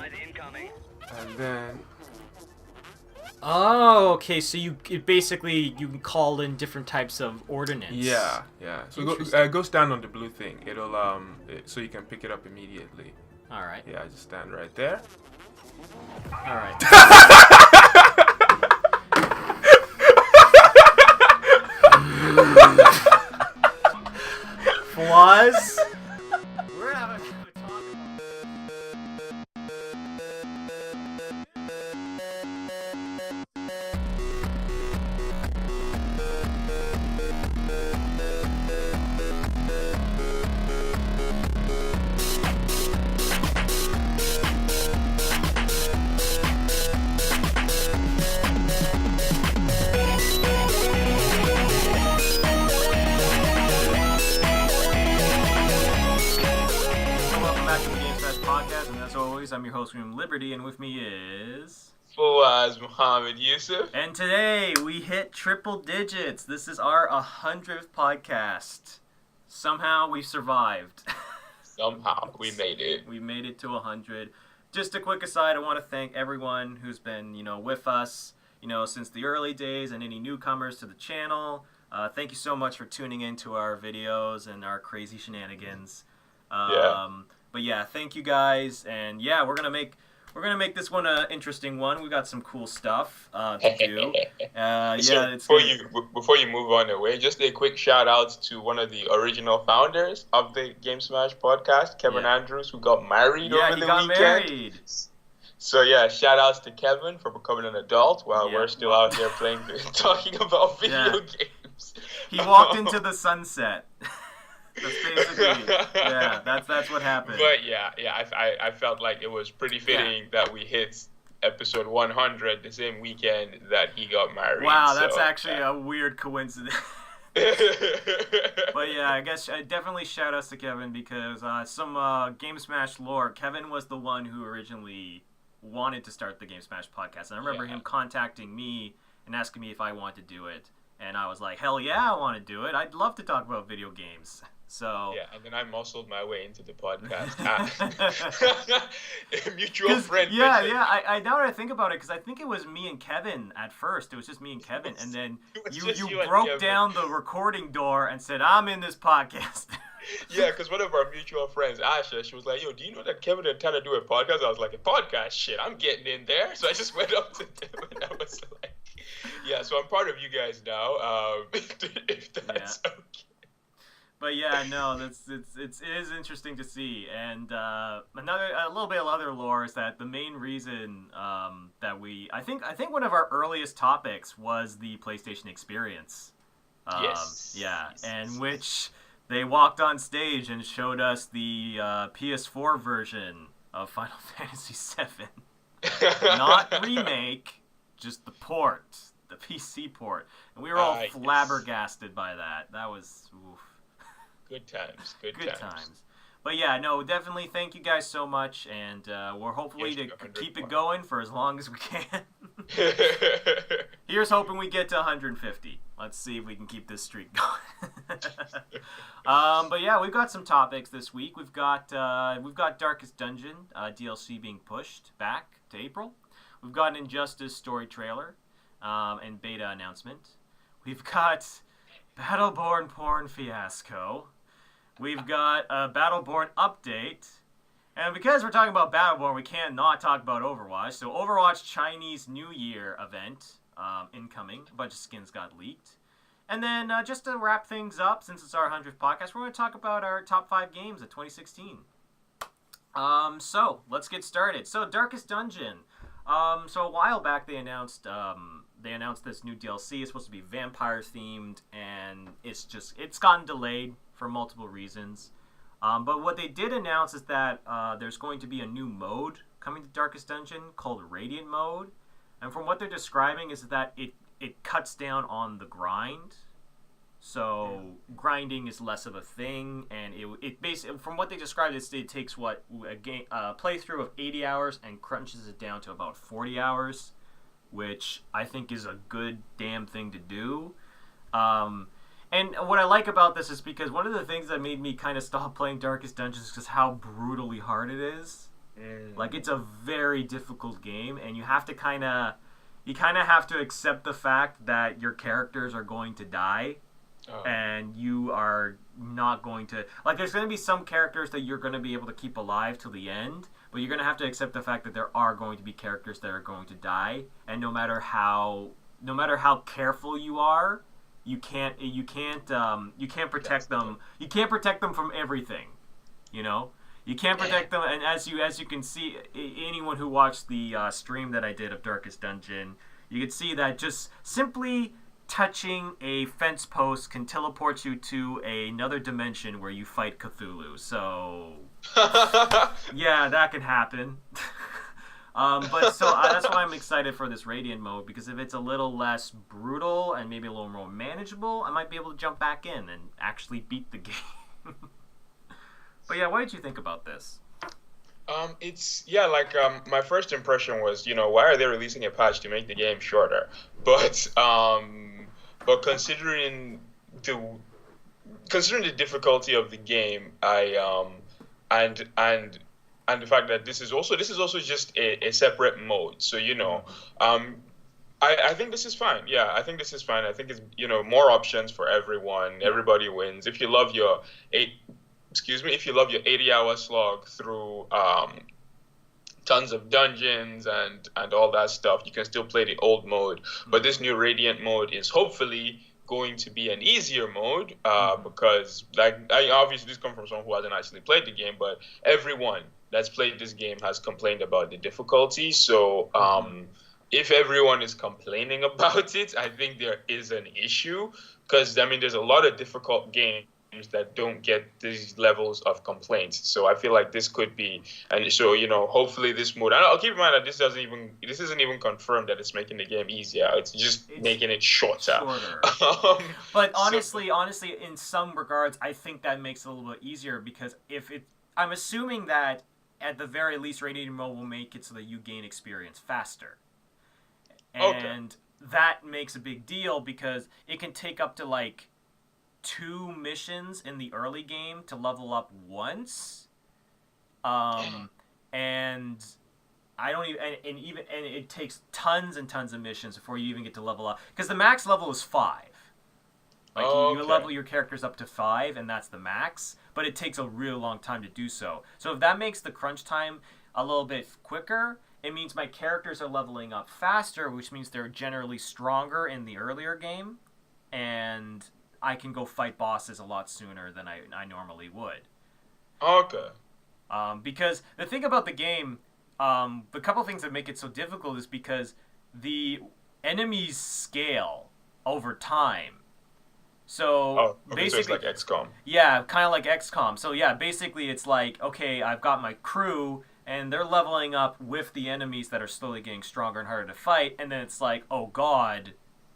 And then Oh, okay. So you can call in different types of ordnance. yeah. So go stand on the blue thing. It'll so you can pick it up immediately. All right. Yeah, just stand right there. All right. Fawwaz. We're having a good talk. I'm your host, Room Liberty, and with me is Fawwaz Muhammad Yusuf. And today we hit triple digits. This is our 100th podcast. Somehow we survived. Somehow we made it. We made it to 100. Just a quick aside, I want to thank everyone who's been, with us, since the early days, and any newcomers to the channel. Thank you so much for tuning into our videos and our crazy shenanigans. But yeah, thank you guys, and yeah, we're gonna make this one an interesting one. We got some cool stuff to do. Before you move on away, just a quick shout out to one of the original founders of the Game Smash podcast, Kevin Andrews, who got married over the weekend. Married. So yeah, shout outs to Kevin for becoming an adult while we're still out here talking about video games. He walked into the sunset. That's basically, that's what happened. But I felt like it was pretty fitting that we hit episode 100 the same weekend that he got married. Wow, that's actually a weird coincidence. But yeah, I guess definitely shout outs to Kevin because some Game Smash lore. Kevin was the one who originally wanted to start the Game Smash podcast, and I remember him contacting me and asking me if I wanted to do it, and I was like, hell yeah, I want to do it. I'd love to talk about video games. So yeah, and then I muscled my way into the podcast. Mutual friend. I now that I think about it, because I think it was me and Kevin at first. It was just me and Kevin, and then you broke down the recording door and said, "I'm in this podcast." Yeah, because one of our mutual friends, Asha, she was like, "Yo, do you know that Kevin and Tanner do a podcast?" I was like, "A podcast? Shit, I'm getting in there." So I just went up to them and I was like, "Yeah, so I'm part of you guys now. If that's okay." But yeah, no, it is interesting to see, and a little bit of other lore is that the main reason that I think one of our earliest topics was the PlayStation experience. Which they walked on stage and showed us the PS4 version of Final Fantasy VII, not remake, just the port, the PC port, and we were all flabbergasted by that. That was oof. Good times. But yeah, no, definitely thank you guys so much, and we're hopefully to keep it going for as long as we can. Here's hoping we get to 150. Let's see if we can keep this streak going. But yeah, we've got some topics this week. We've got Darkest Dungeon DLC being pushed back to April. We've got an Injustice story trailer and beta announcement. We've got Battleborn porn fiasco. We've got a Battleborn update. And because we're talking about Battleborn, we can't not talk about Overwatch. So Overwatch Chinese New Year event incoming. A bunch of skins got leaked. And then just to wrap things up, since it's our 100th podcast, we're going to talk about our top 5 games of 2016. So let's get started. So Darkest Dungeon. So a while back they announced this new DLC. It's supposed to be vampire themed, and it's gotten delayed for multiple reasons. But what they did announce is that there's going to be a new mode coming to Darkest Dungeon called Radiant Mode. And from what they're describing is that it cuts down on the grind. So grinding is less of a thing, and it basically, from what they described, it takes a playthrough of 80 hours and crunches it down to about 40 hours, which I think is a good damn thing to do. And what I like about this is because one of the things that made me kind of stop playing Darkest Dungeons is just how brutally hard it is. Like, it's a very difficult game, and you have to kind of have to accept the fact that your characters are going to die, and you are not going to... Like, there's going to be some characters that you're going to be able to keep alive till the end, but you're going to have to accept the fact that there are going to be characters that are going to die, and no matter how careful you are, you can't protect them. You can't protect them from everything, you know? You can't protect them, and as you can see, anyone who watched the stream that I did of Darkest Dungeon, you could see that just simply touching a fence post can teleport you to another dimension where you fight Cthulhu. So, yeah, that can happen. But so that's why I'm excited for this Radiant mode, because if it's a little less brutal and maybe a little more manageable, I might be able to jump back in and actually beat the game. But yeah, what did you think about this? My first impression was, why are they releasing a patch to make the game shorter? But considering the difficulty of the game, and the fact that this is also just a separate mode. So I think this is fine. Yeah, I think this is fine. I think it's more options for everyone. Everybody wins. If you love your 80-hour slog through tons of dungeons and all that stuff, you can still play the old mode. But this new Radiant mode is hopefully going to be an easier mode, because obviously this comes from someone who hasn't actually played the game, but everyone that's played this game has complained about the difficulty. So if everyone is complaining about it, I think there is an issue, because there's a lot of difficult games that don't get these levels of complaints. So I feel like this could be, and so hopefully this mode. I'll keep in mind that this isn't even confirmed that it's making the game easier. It's making it shorter. But honestly, in some regards, I think that makes it a little bit easier, because I'm assuming that at the very least, Radiant mode will make it so that you gain experience faster, and that makes a big deal, because it can take up to like 2 missions in the early game to level up once, and I don't even, and it takes tons and tons of missions before you even get to level up, because the max level is 5. Like you level your characters up to 5, and that's the max, but it takes a real long time to do so. So if that makes the crunch time a little bit quicker, it means my characters are leveling up faster, which means they're generally stronger in the earlier game, and I can go fight bosses a lot sooner than I normally would. Okay. Because the thing about the game, the couple things that make it so difficult is because the enemies scale over time. So basically, so it's like XCOM. Yeah, kind of like XCOM. So yeah, basically it's like, okay, I've got my crew, and they're leveling up with the enemies that are slowly getting stronger and harder to fight, and then it's like, oh god,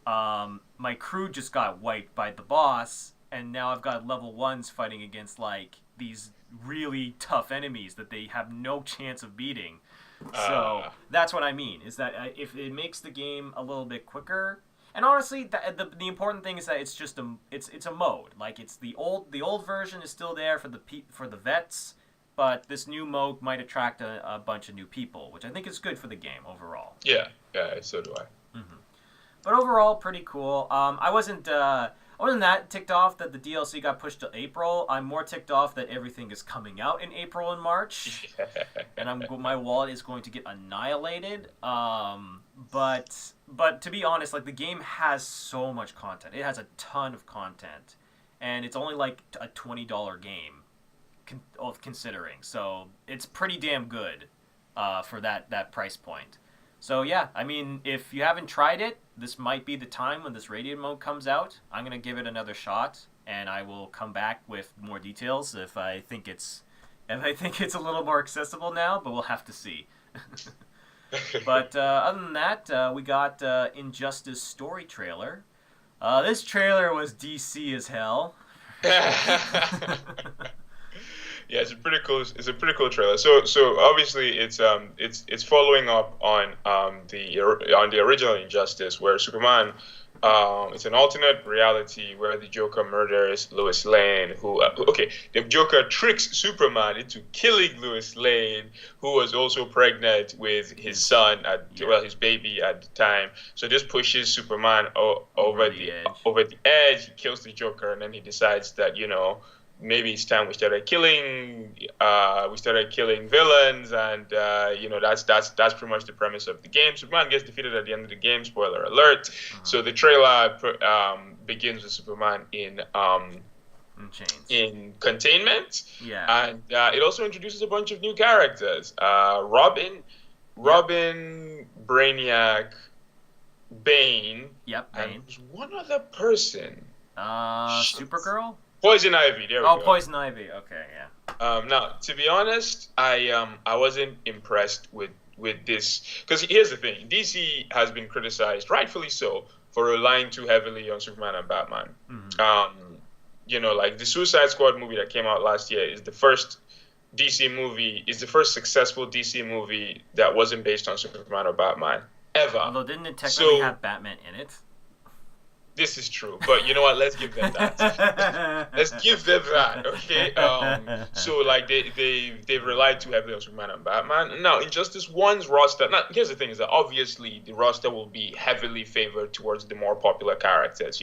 my crew just got wiped by the boss, and now I've got level 1s fighting against like these really tough enemies that they have no chance of beating. So that's what I mean, is that if it makes the game a little bit quicker, and honestly, the important thing is that it's just it's a mode. Like, it's the old version is still there for the vets, but this new mode might attract a bunch of new people, which I think is good for the game overall. Yeah, so do I. Mm-hmm. But overall, pretty cool. I wasn't that ticked off that the DLC got pushed to April. I'm more ticked off that everything is coming out in April and March, and my wallet is going to get annihilated. But to be honest, like, the game has so much content. It has a ton of content, and it's only like a $20 game, considering. So it's pretty damn good for that price point. So yeah, I mean, if you haven't tried it, this might be the time when this Radiant mode comes out. I'm gonna give it another shot, and I will come back with more details if I think it's a little more accessible now. But we'll have to see. But other than that, we got Injustice story trailer. This trailer was DC as hell. Yeah, it's a pretty cool trailer. So obviously it's following up on the original Injustice, where Superman It's an alternate reality where the Joker murders Lois Lane, the Joker tricks Superman into killing Lois Lane, who was also pregnant with his son his baby at the time. So this pushes Superman over the edge. He kills the Joker, and then he decides that, maybe it's time we started killing villains, and that's pretty much the premise of the game. Superman gets defeated at the end of the game. Spoiler alert. So the trailer begins with Superman in containment. Yeah. And it also introduces a bunch of new characters. Robin, Brainiac, Bane. Yep, Bane. And there's one other person. Supergirl? Poison Ivy. There we go. Poison Ivy. Okay, yeah. Now, to be honest, I wasn't impressed with this, because here's the thing: DC has been criticized, rightfully so, for relying too heavily on Superman and Batman. Mm-hmm. Like the Suicide Squad movie that came out last year is the first successful DC movie that wasn't based on Superman or Batman ever. Although didn't it technically have Batman in it? This is true, but you know what? Let's give them that. Let's give them that, okay? So like they've relied too heavily on Superman and Batman. Now, Injustice 1's roster. Now, here's the thing: is that obviously the roster will be heavily favored towards the more popular characters.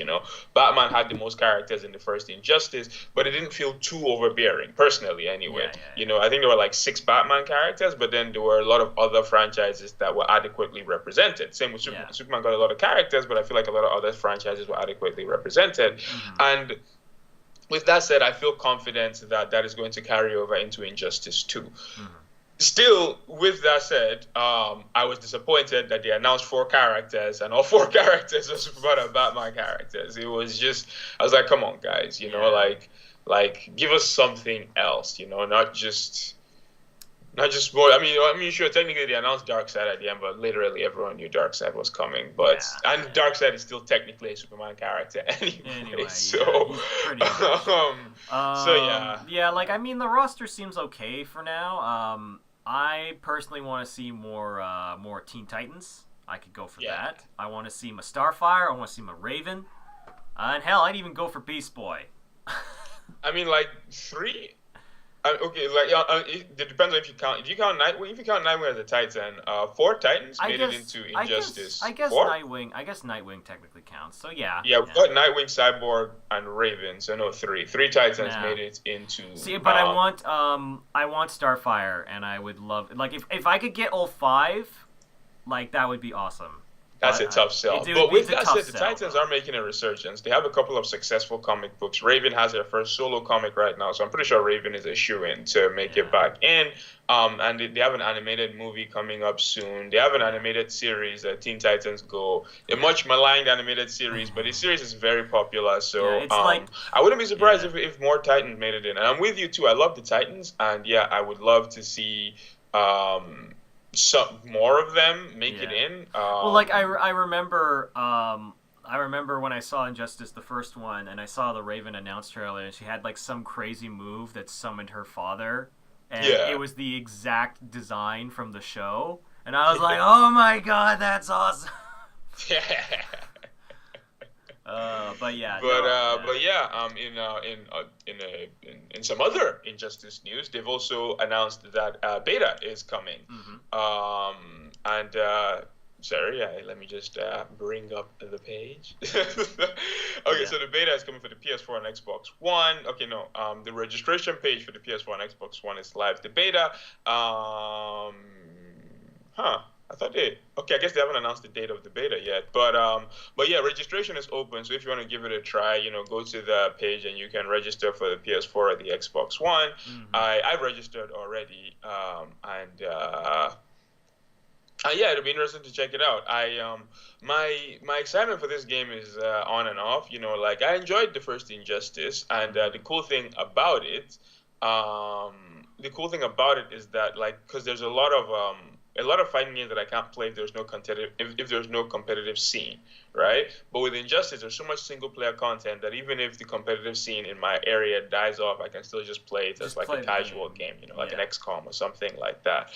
Batman had the most characters in the first Injustice, but it didn't feel too overbearing, personally. Anyway, Yeah. I think there were like 6 Batman characters, but then there were a lot of other franchises that were adequately represented. Same with Superman. Superman got a lot of characters, but I feel like a lot of other franchises were adequately represented. Mm-hmm. And with that said, I feel confident that is going to carry over into Injustice 2. Mm-hmm. Still, with that said, I was disappointed that they announced 4 characters, and all 4 characters are Superman and Batman characters. It was just, I was like, come on, guys, like give us something else, not just more. I mean, sure, technically they announced Darkseid at the end, but literally everyone knew Darkseid was coming. But and Darkseid is still technically a Superman character anyway. So, he's pretty good. Yeah, like, I mean, the roster seems okay for now. I personally want to see more Teen Titans. I could go for that. I want to see my Starfire. I want to see my Raven. And hell, I'd even go for Beast Boy. I mean, like 3. Okay, like it depends on if you count Nightwing. If you count Nightwing as a Titan, 4 Titans made it into Injustice. I guess 4? Nightwing technically counts. So yeah. Yeah, we've got Nightwing, Cyborg, and Raven. So no, 3 Titans made it into. See, but I want Starfire, and I would love, like, if I could get all 5, like, that would be awesome. That's a tough sell. But with that said, the Titans are making a resurgence. They have a couple of successful comic books. Raven has their first solo comic right now, so I'm pretty sure Raven is a shoo-in to make it back in. And they have an animated movie coming up soon. They have an animated series, Teen Titans Go. A much maligned animated series, but the series is very popular. So I wouldn't be surprised if more Titans made it in. And I'm with you too. I love the Titans, and I would love to see some more of them make it in. Well, like I remember when I saw Injustice, the first one, and I saw the Raven announced trailer, and she had like some crazy move that summoned her father, and it was the exact design from the show, and I was like, oh my god, that's awesome. In some other Injustice news, they've also announced that beta is coming. Let me just bring up the page. So the beta is coming for the PS4 and Xbox One. The registration page for the PS4 and Xbox One is live. The beta, I guess they haven't announced the date of the beta yet. But registration is open. So if you want to give it a try, go to the page and you can register for the PS4 or the Xbox One. I've registered already, it'll be interesting to check it out. My excitement for this game is on and off. I enjoyed the first Injustice, and the cool thing about it is that, like, because there's a lot of fighting games that I can't play if there's no competitive scene, right? But with Injustice, there's so much single player content that even if the competitive scene in my area dies off, I can still just play it as like a casual game, like an XCOM or something like that.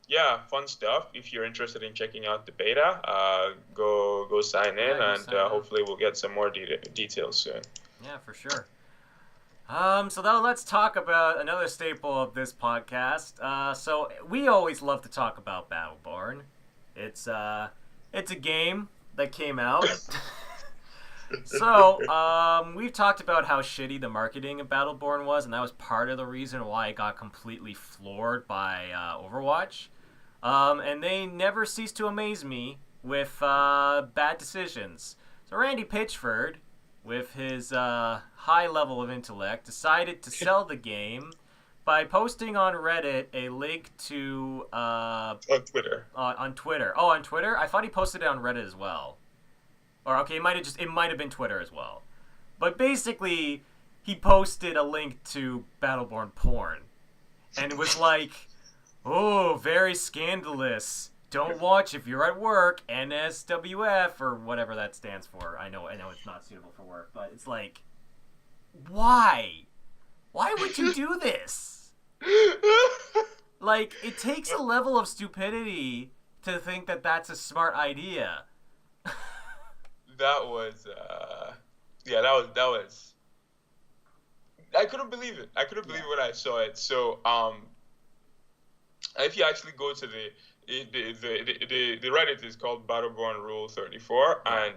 yeah, fun stuff. If you're interested in checking out the beta, go sign in, and hopefully we'll get some more details soon. Yeah, for sure. So now let's talk about another staple of this podcast. So we always love to talk about Battleborn. It's a game that came out. So we've talked about how shitty the marketing of Battleborn was, and that was part of the reason why it got completely floored by Overwatch. And they never cease to amaze me with bad decisions. So Randy Pitchford, with his high level of intellect, decided to sell the game by posting on Reddit a link to on Twitter. On Twitter. Oh, on Twitter? I thought he posted it on Reddit as well. Or okay, it might have been Twitter as well. But basically, he posted a link to Battleborn porn, and it was like, "Oh, very scandalous. Don't watch if you're at work, NSWF," or whatever that stands for. I know it's not suitable for work, but it's like, why? Why would you do this? Like, it takes a level of stupidity to think that that's a smart idea. That was I couldn't believe it. I couldn't believe it when I saw it. So, if you actually go to the Reddit is called Battleborn Rule 34, and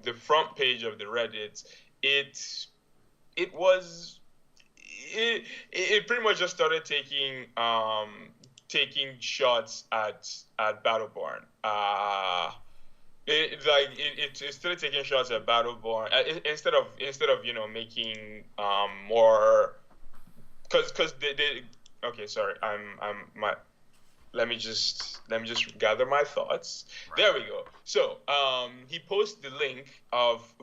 the front page of the Reddit, it pretty much just started taking shots at Battleborn. It started taking shots at Battleborn instead of making more, because they okay, sorry, let me just gather my thoughts. Right. There we go. So he posted the link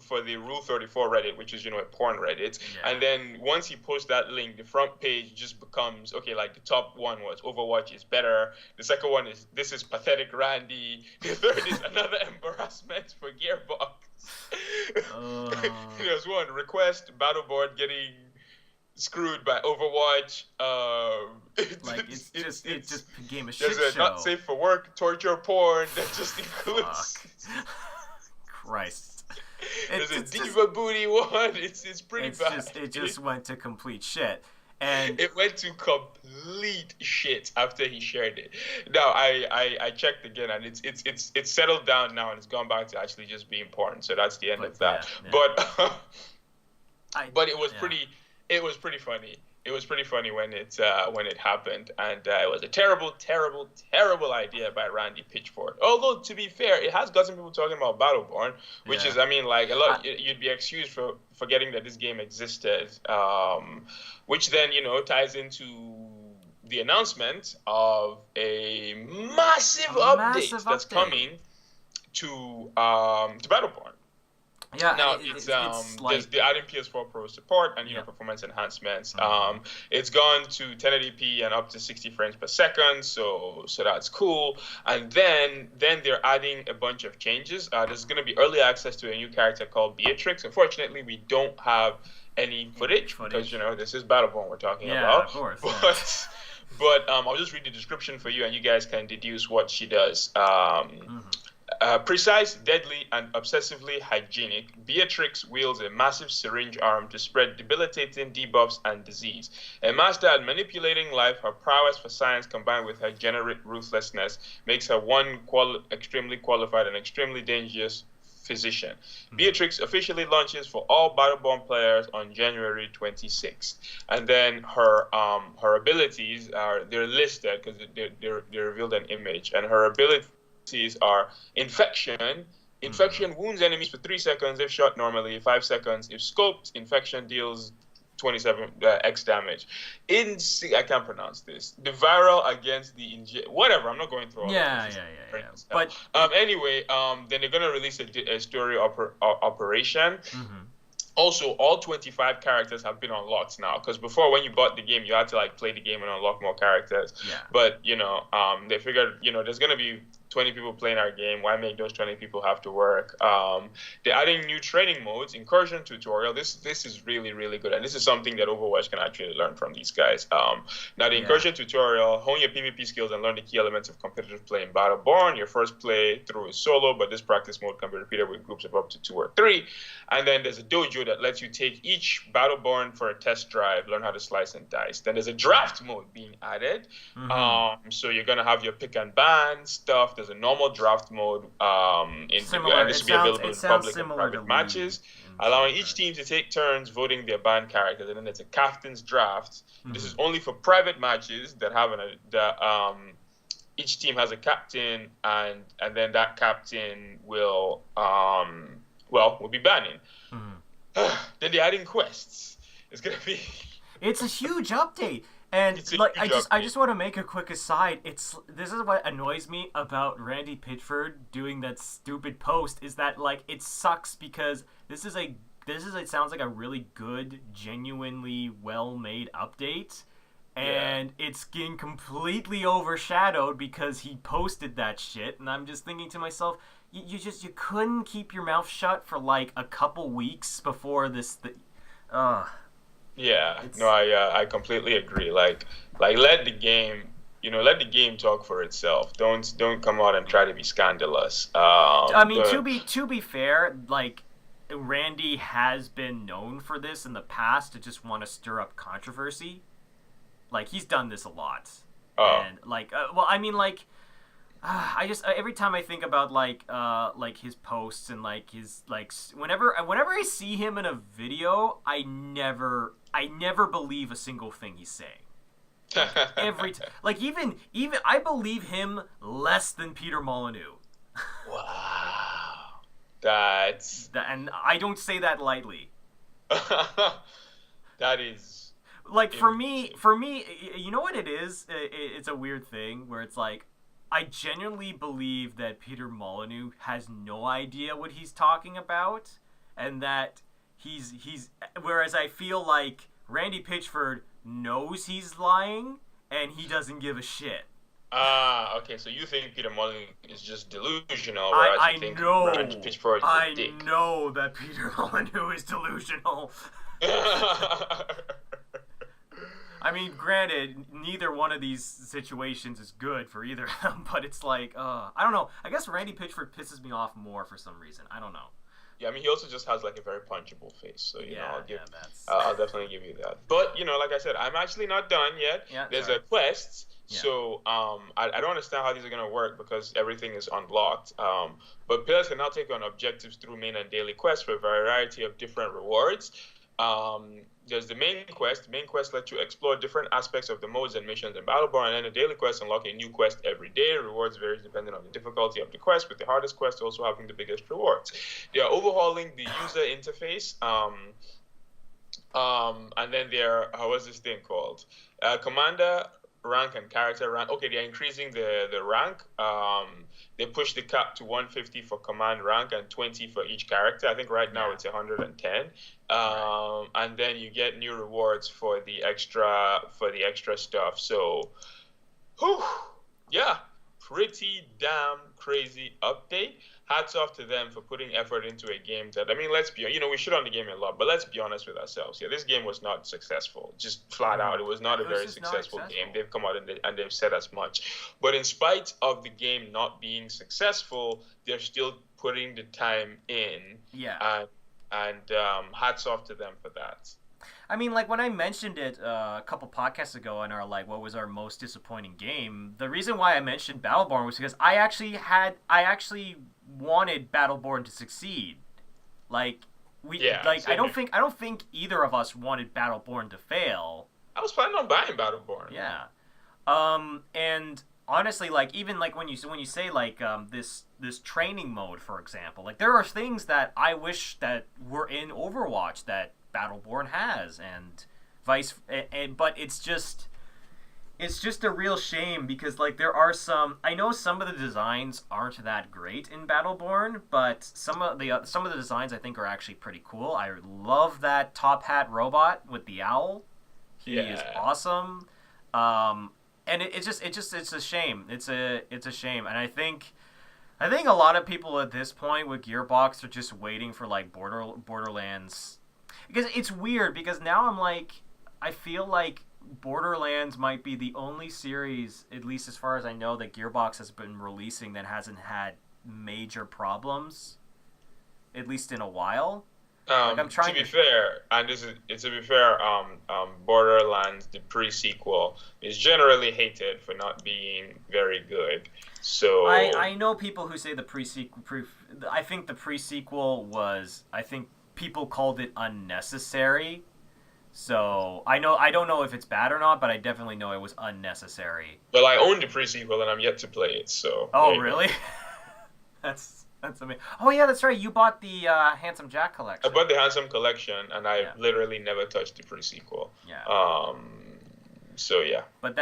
for the Rule 34 Reddit, which is a porn Reddit, and then once he posts that link, the front page just becomes like the top one was Overwatch is better. The second one is this is pathetic Randy. The third is another embarrassment for Gearbox. There's one request Battleborn getting screwed by Overwatch. It just became a shit show. There's a not safe for work torture porn that just includes. Christ. There's a diva booty one. It's pretty bad. It just went to complete shit. And it went to complete shit after he shared it. Now I checked again, and it's settled down now, and it's gone back to actually just being porn. So that's the end of that. Yeah. But it was pretty. It was pretty funny. It was pretty funny when it happened, and it was a terrible, terrible, terrible idea by Randy Pitchford. Although, to be fair, it has gotten people talking about Battleborn, which is, a lot. You'd be excused for forgetting that this game existed, which then ties into the announcement of a massive update that's coming to Battleborn. Yeah, now it's like, the adding PS4 Pro support and performance enhancements. It's gone to 1080p and up to 60 frames per second, so that's cool. And then they're adding a bunch of changes. There's going to be early access to a new character called Beatrix. Unfortunately, we don't have any footage because this is Battleborn we're talking about. Yeah, of course. But I'll just read the description for you, and you guys can deduce what she does. Precise, deadly, and obsessively hygienic, Beatrix wields a massive syringe arm to spread debilitating debuffs and disease. A master at manipulating life, her prowess for science combined with her generate ruthlessness makes her one extremely qualified and extremely dangerous physician. Beatrix officially launches for all Battleborn players on January 26th. And then her abilities they're listed because they revealed an image, and her abilities are infection. Infection wounds enemies for 3 seconds if shot normally, 5 seconds if scoped. Infection deals 27 X damage. I can't pronounce this. The viral against the whatever. I'm not going through all yeah. But anyway, then they're gonna release a story operation. Also, all 25 characters have been unlocked now, because before, when you bought the game, you had to play the game and unlock more characters. Yeah. But they figured there's gonna be 20 people playing our game. Why make those 20 people have to work? They're adding new training modes, incursion tutorial. This is really, really good. And this is something that Overwatch can actually learn from these guys. Now, the incursion tutorial, hone your PvP skills and learn the key elements of competitive play in Battleborn. Your first play through is solo, but this practice mode can be repeated with groups of up to 2 or 3. And then there's a dojo that lets you take each Battleborn for a test drive, learn how to slice and dice. Then there's a draft mode being added. So you're going to have your pick and ban stuff. There's a normal draft mode, and this will be available in public and private matches, allowing each team to take turns voting their banned characters. And then there's a captain's draft. This is only for private matches that have each team has a captain, and then that captain will be banning. Then they're adding quests. It's gonna be. It's a huge update. And I just want to make a quick aside. This is what annoys me about Randy Pitchford doing that stupid post, is that it sucks because it sounds like a really good, genuinely well-made update, and it's getting completely overshadowed because he posted that shit. And I'm just thinking to myself, you couldn't keep your mouth shut for a couple weeks before this. Yeah, no, I completely agree. Let the game talk for itself. Don't come out and try to be scandalous. To be fair, Randy has been known for this in the past, to just want to stir up controversy. He's done this a lot. And I just every time I think about his posts and his whenever I see him in a video, I never believe a single thing he's saying. Every time, even I believe him less than Peter Molyneux. Wow, and I don't say that lightly. That is for me, you know what it is? It's a weird thing where it's I genuinely believe that Peter Molyneux has no idea what he's talking about, and that he's whereas I feel like Randy Pitchford knows he's lying and he doesn't give a shit. Okay, so you think Peter Molyneux is just delusional, whereas you think Randy Pitchford is a dick. I know that Peter Molyneux is delusional. I mean, granted, neither one of these situations is good for either of them, but it's I don't know. I guess Randy Pitchford pisses me off more for some reason. I don't know. Yeah, I mean, he also just has a very punchable face, so I'll definitely give you that. But like I said, I'm actually not done yet. Yeah, there's a quest, so I don't understand how these are gonna work because everything is unblocked. But players can now take on objectives through main and daily quests for a variety of different rewards. There's the main quest. The main quest lets you explore different aspects of the modes and missions in Battleborn, and then the daily quest unlock a new quest every day. Rewards vary depending on the difficulty of the quest, with the hardest quest also having the biggest rewards. They are overhauling the user interface, and then they're what's this thing called? Commander rank and character rank. Okay, they're increasing the rank. They push the cap to 150 for command rank and 20 for each character. I think right now it's 110. And then you get new rewards for the extra stuff. So, pretty damn crazy update. Hats off to them for putting effort into a game that, let's be, we shit on the game a lot, but let's be honest with ourselves. Yeah, this game was not successful. Just flat out, it was not a very successful game. They've come out and they've said as much. But in spite of the game not being successful, they're still putting the time in. Yeah. And hats off to them for that. I mean, when I mentioned it a couple podcasts ago in our, what was our most disappointing game, the reason why I mentioned Battleborn was because I actually wanted Battleborn to succeed. I don't think either of us wanted Battleborn to fail. I was planning on buying Battleborn. Yeah. And honestly, even when you say this training mode, for example, there are things that I wish that were in Overwatch that Battleborn has, and but it's just a real shame because there are I know some of the designs aren't that great in Battleborn, but some of the designs I think are actually pretty cool. I love that top hat robot with the owl. He is awesome. And it's a shame. It's a shame, and I think a lot of people at this point with Gearbox are just waiting for like Borderlands, because it's weird because now I'm like, I feel like Borderlands might be the only series, at least as far as I know, that Gearbox has been releasing that hasn't had major problems, at least in a while. Like I'm trying to be fair, and Borderlands, the pre-sequel, is generally hated for not being very good. So I know people who say the pre-sequel. I think the pre-sequel was. I think people called it unnecessary. So I don't know if it's bad or not, but I definitely know it was unnecessary. Well, I own the pre-sequel and I'm yet to play it. So. Oh really? That's amazing. Oh yeah, that's right. You bought the Handsome Jack collection. I bought the Handsome collection, and I literally never touched the pre-sequel. Yeah. So yeah. But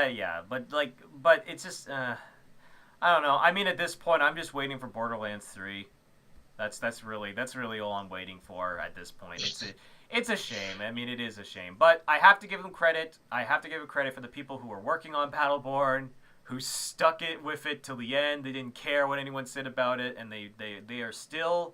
it's just I don't know. I mean, at this point, I'm just waiting for Borderlands 3. That's really all I'm waiting for at this point. It's a shame. I mean, it is a shame. But I have to give them credit. I have to give them credit for the people who are working on Battleborn, who stuck it with it till the end. They didn't care what anyone said about it, and they are still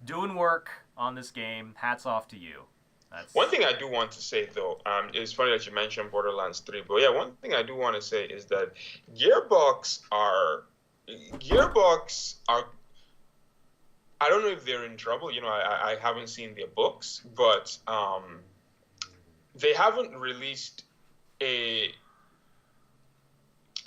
doing work on this game. Hats off to you. That's... One thing I do want to say, though, it's funny that you mentioned Borderlands 3, but yeah, one thing I do want to say is that Gearbox are, I don't know if they're in trouble. You know, I haven't seen their books, but they haven't released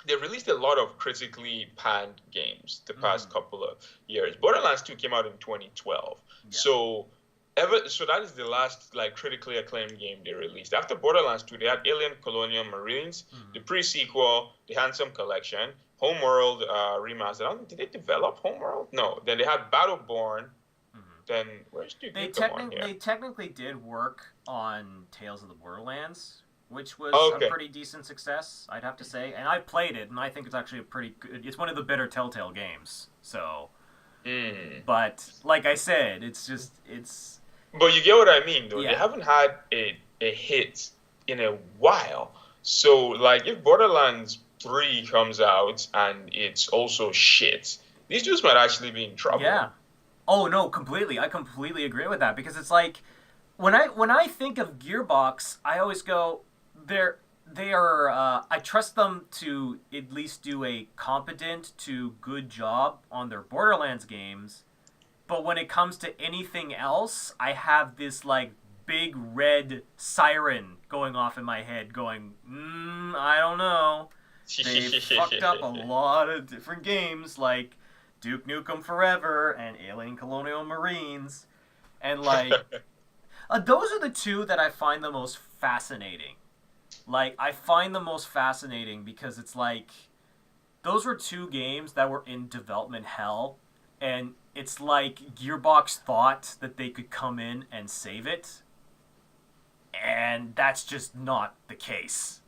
They've released a lot of critically panned games the past couple of years. Borderlands 2 came out in 2012. Yeah. So that is the last like critically acclaimed game they released. After Borderlands 2, they had Alien Colonial Marines, the pre-sequel, the Handsome Collection, Homeworld Remastered. Did they develop Homeworld? No. Then they had Battleborn. Then where's Duke Nukem They technically did work on Tales of the Borderlands, which was a pretty decent success, I'd have to say. And I played it, and I think it's actually a pretty good... It's one of the better Telltale games, so... But, like I said, it's... But you get what I mean, though. Yeah. They haven't had a hit in a while. So, like, if Borderlands 3 comes out and it's also shit, these dudes might actually be in trouble. Yeah. Oh, no, completely. I completely agree with that, because it's like... When I think of Gearbox, I always go... They are I trust them to at least do a competent to good job on their Borderlands games, but when it comes to anything else, I have this like big red siren going off in my head going, I don't know. They've fucked up a lot of different games like Duke Nukem Forever and Alien Colonial Marines, and like those are the two that I find the most fascinating. Like, I find them most fascinating because it's like, those were two games that were in development hell, and it's like Gearbox thought that they could come in and save it, and that's just not the case.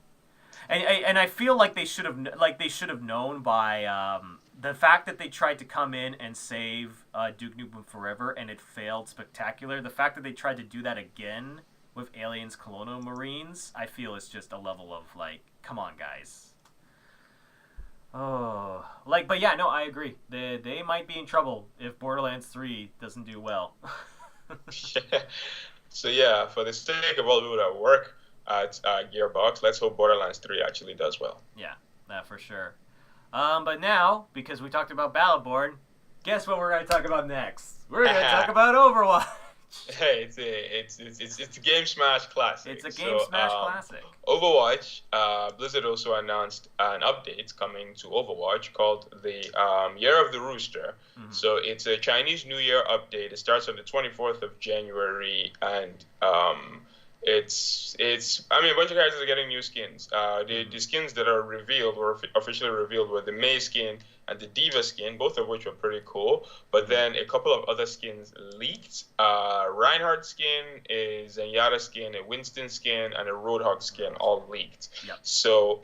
And I feel like they should have known by the fact that they tried to come in and save Duke Nukem Forever and it failed spectacular. The fact that they tried to do that again with Aliens Colonial Marines, I feel it's just a level of like, come on, guys. Oh, like, but yeah, no, I agree. They might be in trouble if Borderlands 3 doesn't do well. So yeah, for the sake of all people that work at Gearbox, let's hope Borderlands 3 actually does well. Yeah, that for sure. But now, because we talked about Battleborn, guess what we're going to talk about next? We're going to talk about Overwatch. Hey, it's a Game Smash classic. It's a Game Smash classic. Overwatch. Blizzard also announced an update coming to Overwatch called the Year of the Rooster. So it's a Chinese New Year update. It starts on the 24th of January, and it's I mean, a bunch of characters are getting new skins. The skins that are revealed were officially revealed were the Mei skin and the Diva skin, both of which were pretty cool. But then a couple of other skins leaked. Reinhardt skin, a Zenyatta skin, a Winston skin, and a Roadhog skin all leaked. Yep. So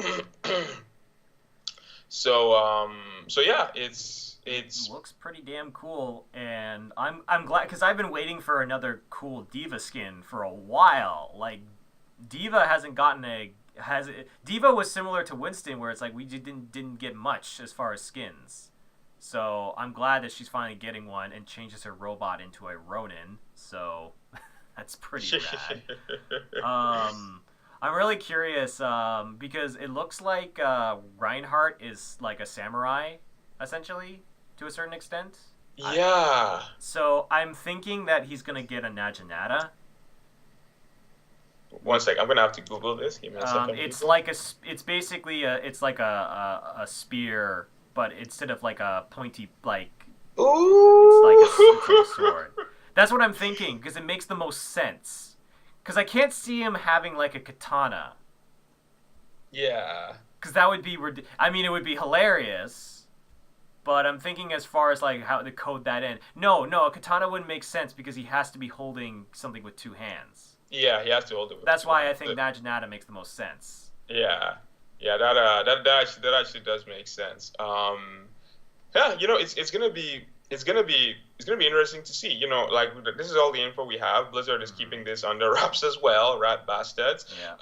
yeah, it looks pretty damn cool, and I'm glad because I've been waiting for another cool Diva skin for a while. Like, Diva hasn't gotten a Diva was similar to Winston, where it's like we didn't get much as far as skins. So I'm glad that she's finally getting one and changes her robot into a Ronin. So that's pretty rad. I'm really curious because it looks like Reinhardt is like a samurai, essentially, to a certain extent. Yeah. So I'm thinking that he's gonna get a Naginata. One sec, I'm gonna have to Google this. Give me a second. It's basically a spear, but instead of like a pointy Ooh. it's like a sword. That's what I'm thinking because it makes the most sense. Because I can't see him having like a katana. Yeah. Because that would be it would be hilarious. But I'm thinking as far as like how to code that in. No, a katana wouldn't make sense because he has to be holding something with two hands. Yeah, he has to hold it with That's two why hands. I think Naginata makes the most sense. Yeah. Yeah, that actually does make sense. Yeah, it's gonna be interesting to see. Like this is all the info we have. Blizzard is keeping this under wraps as well, rat bastards. Yeah.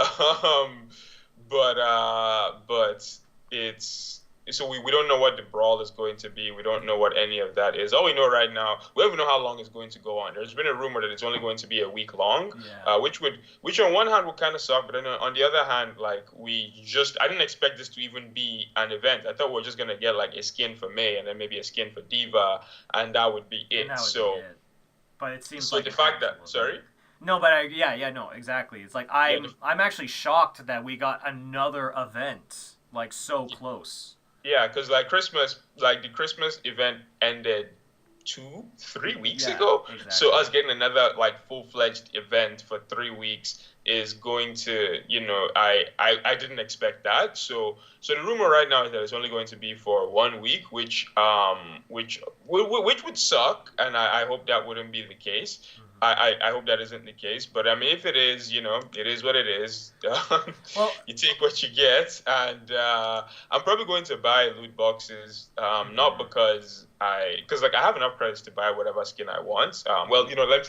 But it's so we don't know what the brawl is going to be. We don't know what any of that is. All we know right now, we don't even know how long it's going to go on. There's been a rumor that it's only going to be a week long, which on one hand would kind of suck, but then on the other hand, like I didn't expect this to even be an event. I thought we were just gonna get like a skin for May and then maybe a skin for Diva, and that would be it. But it seems so like the fact that No, but no, exactly. It's like I'm actually shocked that we got another event like so close. Yeah, because the Christmas event ended 2-3 weeks ago. Exactly. So us getting another like full-fledged event for 3 weeks is going to, I didn't expect that. So the rumor right now is that it's only going to be for 1 week, which would suck, and I hope that wouldn't be the case. I hope that isn't the case, but I mean, if it is, it is what it is. You take what you get, and I'm probably going to buy loot boxes, not because I have enough credits to buy whatever skin I want.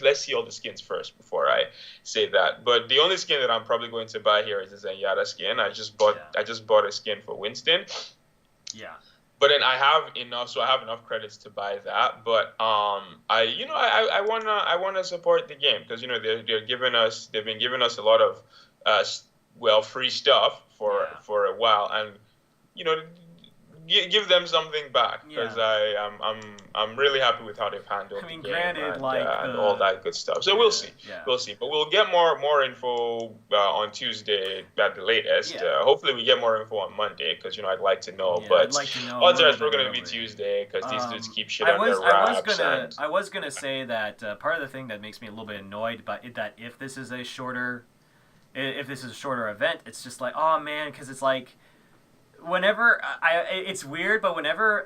Let's see all the skins first before I say that. But the only skin that I'm probably going to buy here is the Zenyatta skin. I just bought a skin for Winston. Yeah. But then I have enough credits to buy that. But I wanna support the game because they've been giving us a lot of free stuff for a while, and give them something back because I'm really happy with how they've handled the game and all that good stuff. So we'll see. But we'll get more info on Tuesday at the latest. Hopefully we get more info on Monday because I'd like to know. But odds are it's going to be Tuesday because these dudes keep shit on their wraps. I was gonna say that part of the thing that makes me a little bit annoyed that if this is a shorter event, it's just like, oh man, because it's like. It's weird, but whenever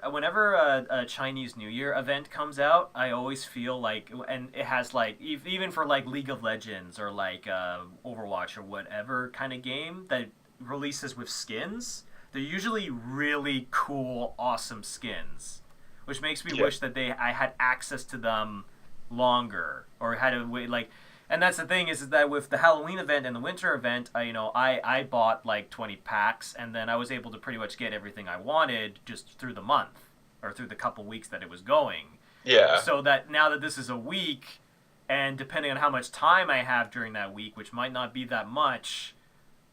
a Chinese New Year event comes out, I always feel like, and it has like even for like League of Legends or like Overwatch or whatever kind of game that releases with skins, they're usually really cool, awesome skins, which makes me wish that I had access to them longer or had to wait like. And that's the thing is that with the Halloween event and the winter event, I bought like 20 packs, and then I was able to pretty much get everything I wanted just through the month or through the couple weeks that it was going. Yeah. So that now that this is a week, and depending on how much time I have during that week, which might not be that much,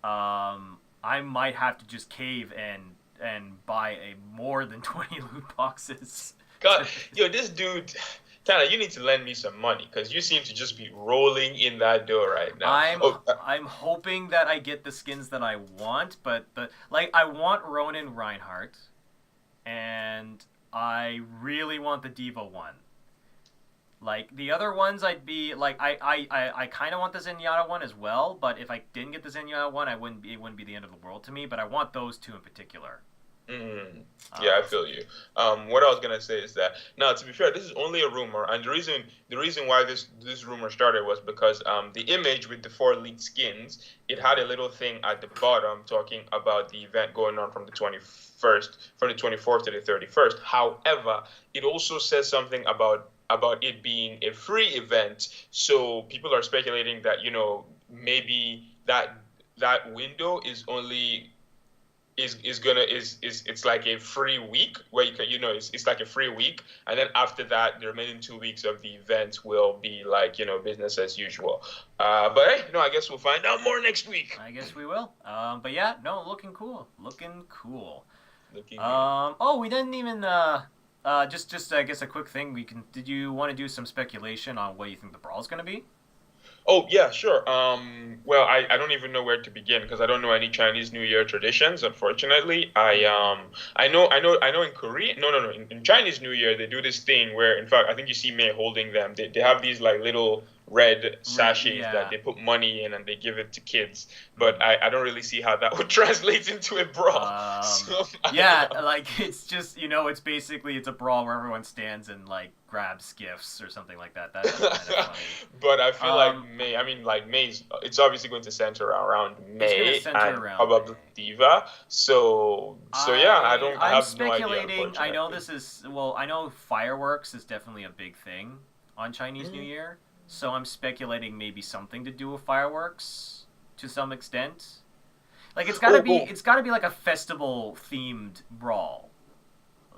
I might have to just cave and buy more than 20 loot boxes. God, this dude. Tanner, you need to lend me some money because you seem to just be rolling in that door right now. I'm hoping that I get the skins that I want, but I want Ronin Reinhardt, and I really want the Diva one. Like the other ones, I'd be like I kind of want the Zenyatta one as well, but if I didn't get the Zenyatta one, it wouldn't be the end of the world to me. But I want those two in particular. Yeah, I feel you. What I was gonna say is that now, to be fair, this is only a rumor, and the reason why this rumor started was because the image with the 4 leaked skins, it had a little thing at the bottom talking about the event going on from the 24th to the 31st. However, it also says something about it being a free event, so people are speculating that maybe that that window is only it's like a free week where you can, it's like a free week, and then after that the remaining 2 weeks of the event will be like, business as usual. But hey, I guess we'll find out more next week. I guess we will. But yeah, no, looking cool. Oh, we didn't even just I guess a quick thing. Did you want to do some speculation on what you think the brawl is going to be? Oh, yeah, sure. Well, I don't even know where to begin because I don't know any Chinese New Year traditions, unfortunately. I know in Korea, no. In Chinese New Year, they do this thing where, in fact, I think you see May holding them. They have these like little red sachets that they put money in and they give it to kids. But I don't really see how that would translate into a brawl. Like it's just, it's basically, it's a brawl where everyone stands and like grabs gifts or something like that. That's kind of funny. But I feel like May's, it's obviously going to center around May and probably Diva. So yeah, I have no idea. I'm speculating. I know fireworks is definitely a big thing on Chinese New Year. So I'm speculating maybe something to do with fireworks to some extent. Like it's gotta be like a festival themed brawl.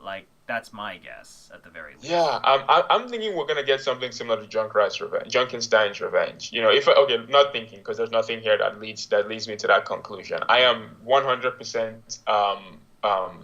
Like that's my guess at the very least. Yeah, I'm thinking we're gonna get something similar to Junkenstein's Revenge. Not thinking because there's nothing here that leads me to that conclusion. I am 100%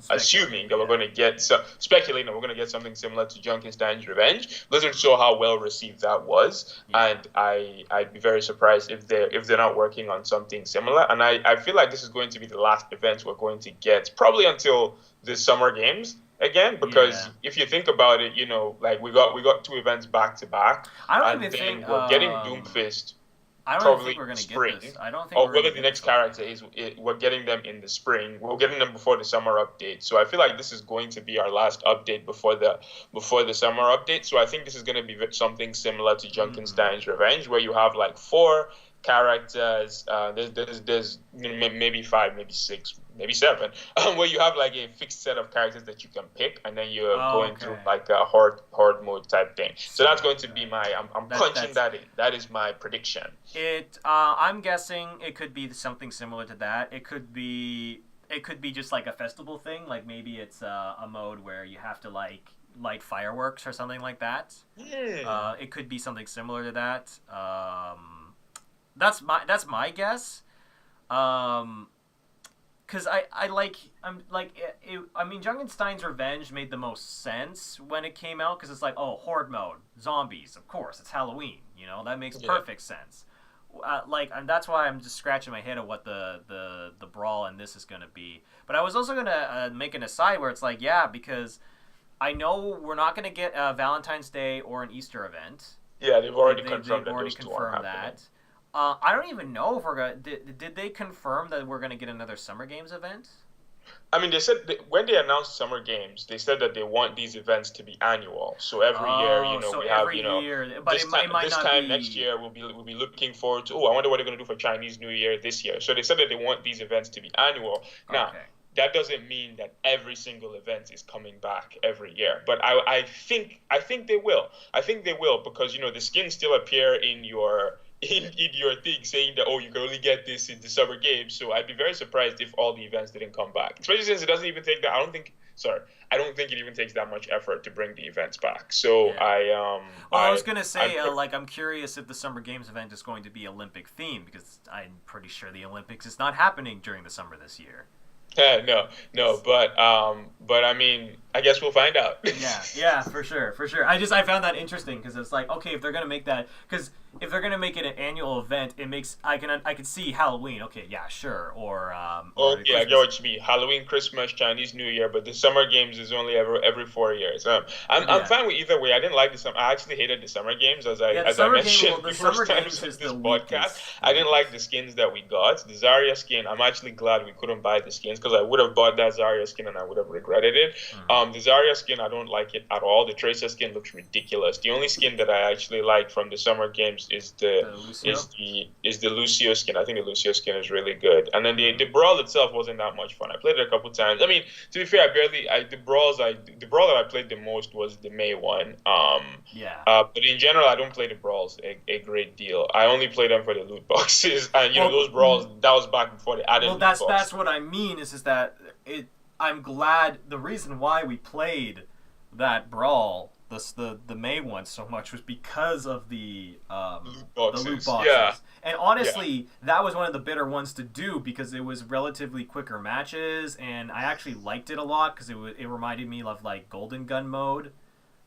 assuming that we're going to get speculating that we're going to get something similar to Junkenstein's Revenge. Doesn't show how well received that was, and I'd be very surprised if they're not working on something similar. And I feel like this is going to be the last event we're going to get probably until the Summer Games again, because if you think about it, like we got 2 events back to back, we're getting Doomfist. I don't think we're going to get this. I don't think. Whether the next character is, we're getting them in the spring. We're getting them before the summer update. So I feel like this is going to be our last update before the summer update. So I think this is going to be something similar to Junkenstein's Revenge, where you have like 4 characters. There's maybe 5, maybe 6, maybe 7, where you have like a fixed set of characters that you can pick, and then you're going through like a horde mode type thing. So that's going to be I'm punching that in. That is my prediction. I'm guessing it could be something similar to that. It could be just like a festival thing. Like maybe it's a mode where you have to like light fireworks or something like that. It could be something similar to that. That's my guess. Because Junkenstein's Revenge made the most sense when it came out, because it's like, horde mode, zombies, of course, it's Halloween, that makes perfect sense. And that's why I'm just scratching my head at what the brawl in this is going to be. But I was also going to make an aside where it's like, because I know we're not going to get a Valentine's Day or an Easter event. Yeah, they've already confirmed that. I don't even know if we're gonna. Did they confirm that we're gonna get another Summer Games event? I mean, they said when they announced Summer Games, they said that they want these events to be annual. So every year, we have, but this time next year, we'll be looking forward to. I wonder what they're gonna do for Chinese New Year this year. So they said that they want these events to be annual. Now, that doesn't mean that every single event is coming back every year, but I think they will. I think they will because the skins still appear in your thing saying that you can only get this in the Summer Games. So I'd be very surprised if all the events didn't come back, especially since it doesn't even take that. I don't think it even takes that much effort to bring the events back. So I was gonna say I'm curious if the Summer Games event is going to be Olympic themed, because I'm pretty sure the Olympics is not happening during the summer this year. No, but I mean, I guess we'll find out. yeah, for sure. I found that interesting because it's like, okay, if they're gonna make that, because if they're gonna make it an annual event, it makes I can see Halloween. Okay, yeah, sure, or I get what you mean. Halloween, Christmas, Chinese New Year, but the Summer Games is only every 4 years. I'm fine with either way. I didn't like the summer. I actually hated the Summer Games as I mentioned before this podcast. I didn't like the skins that we got. The Zarya skin, I'm actually glad we couldn't buy the skins because I would have bought that Zarya skin and I would have regretted it. The Zarya skin, I don't like it at all. The Tracer skin looks ridiculous. The only skin that I actually liked from the Summer Games games is the Lucio? is the Lucio skin. I think the Lucio skin is really good. And then the brawl itself wasn't that much fun. I played it a couple times. I mean, to be fair, the brawl that I played the most was the May one. But in general, I don't play the brawls a great deal. I only play them for the loot boxes, and those brawls, that was back before they added. Well, that's what I mean. Is that it? I'm glad the reason why we played that brawl, the May one, so much was because of the loot boxes. Yeah. And honestly, that was one of the better ones to do because it was relatively quicker matches, and I actually liked it a lot because it reminded me of like Golden Gun mode,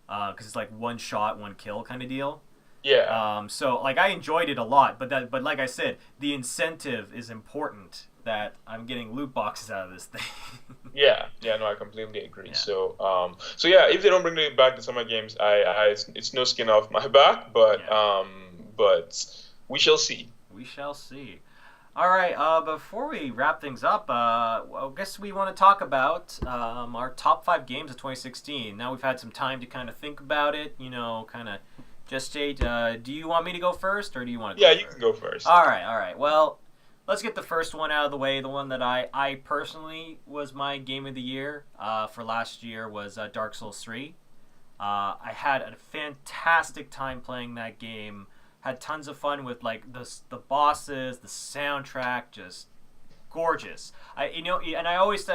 because it's like one shot, one kill kind of deal. Yeah. So like I enjoyed it a lot, but like I said, the incentive is important that I'm getting loot boxes out of this thing. Yeah, no, I completely agree. Yeah. So yeah, if they don't bring it back to summer games, it's no skin off my back, but we shall see. We shall see. All right, before we wrap things up, I guess we want to talk about our top 5 games of 2016. Now we've had some time to kind of think about it, kind of gestate. Do you want me to go first, or do you want to go first? You can go first. All right. Well, let's get the first one out of the way. The one that I personally was my game of the year for last year was Dark Souls 3. I had a fantastic time playing that game. Had tons of fun with like the bosses, the soundtrack, just gorgeous. And I always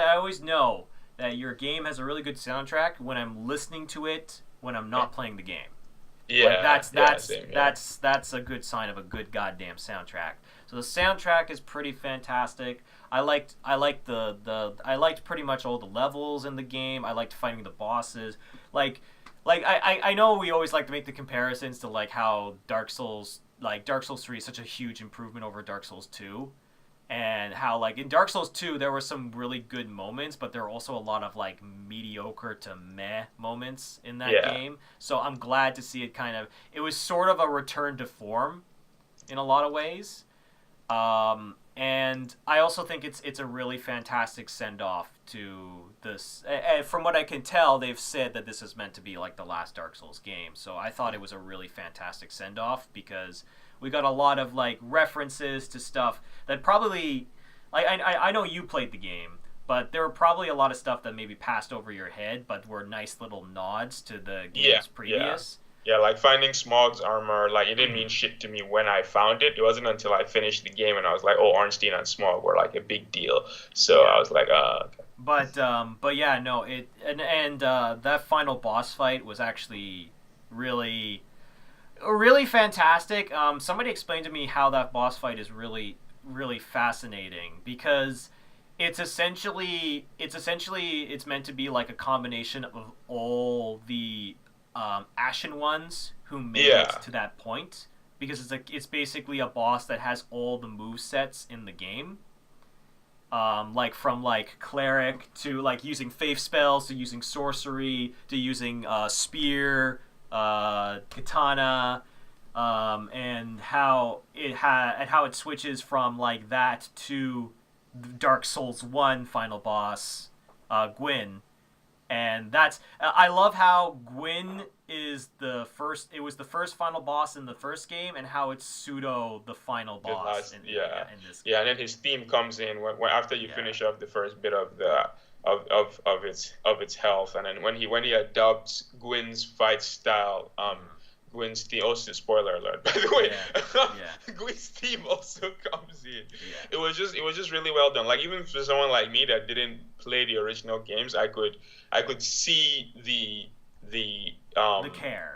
know that your game has a really good soundtrack when I'm listening to it when I'm not playing the game. Yeah, that's a good sign of a good goddamn soundtrack. So the soundtrack is pretty fantastic. I liked pretty much all the levels in the game. I liked fighting the bosses. I know we always like to make the comparisons to like how Dark Souls 3 is such a huge improvement over Dark Souls 2. And how, like, in Dark Souls 2, there were some really good moments, but there were also a lot of, like, mediocre to meh moments in that game. So I'm glad to see it was sort of a return to form in a lot of ways. And I also think it's a really fantastic send-off to this. From what I can tell, they've said that this is meant to be, like, the last Dark Souls game. So I thought it was a really fantastic send-off because we got a lot of like references to stuff that probably, like I know you played the game, but there were probably a lot of stuff that maybe passed over your head, but were nice little nods to the games previous. Yeah, like finding Smog's armor, like it didn't mean shit to me when I found it. It wasn't until I finished the game and I was like, oh, Ornstein and Smog were like a big deal. So I was like, okay. But yeah, no, that final boss fight was actually really fantastic. Somebody explained to me how that boss fight is really, really fascinating because it's meant to be like a combination of all the Ashen ones who made it to that point, because it's basically a boss that has all the movesets in the game. Like from like cleric to like using faith spells to using sorcery to using spear, katana, and how it switches from like that to Dark Souls 1 final boss, Gwyn. And I love how Gwyn is the first final boss in the first game, and how it's pseudo the final boss in this game. And then his theme comes in when after you finish off the first bit of the of its health, and then when he adopts Gwyn's fight style, Gwyn's theme, also spoiler alert by the way, Gwyn's theme also comes in. It was just really well done. Like even for someone like me that didn't play the original games, I could see the care.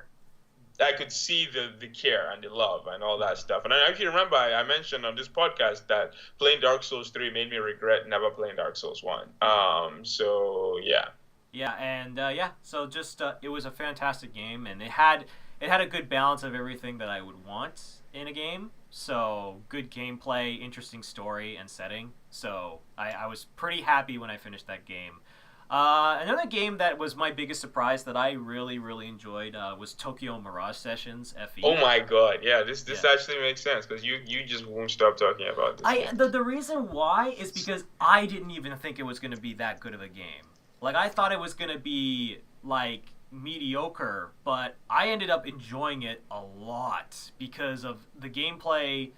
I could see the care and the love and all that stuff. And I actually remember I mentioned on this podcast that playing Dark Souls 3 made me regret never playing Dark Souls 1. So yeah. Yeah, and so just it was a fantastic game, and it had a good balance of everything that I would want in a game. So good gameplay, interesting story and setting. So I was pretty happy when I finished that game. Another game that was my biggest surprise that I really, really enjoyed was Tokyo Mirage Sessions FE. Oh my god, yeah, this actually makes sense because you just won't stop talking about this. The reason why is because I didn't even think it was going to be that good of a game. Like I thought it was going to be like mediocre, but I ended up enjoying it a lot because of the gameplay.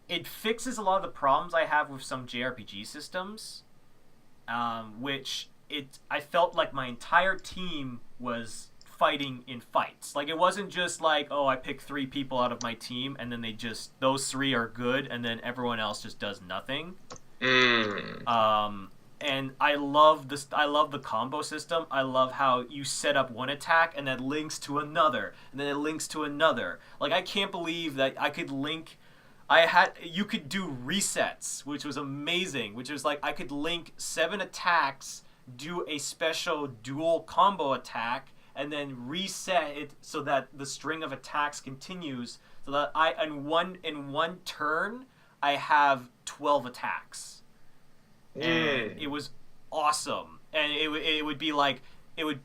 It fixes a lot of the problems I have with some JRPG systems, which I felt like my entire team was fighting in fights. Like, it wasn't just like, oh, I pick 3 people out of my team and then those 3 are good and then everyone else just does nothing. And I love the combo system. I love how you set up one attack and that links to another, and then it links to another. Like, I can't believe that I could link. You could do resets, which was amazing. Which was like I could link 7 attacks, do a special dual combo attack, and then reset it so that the string of attacks continues. So that in one turn I have 12 attacks. And it was awesome. And it would be like, it was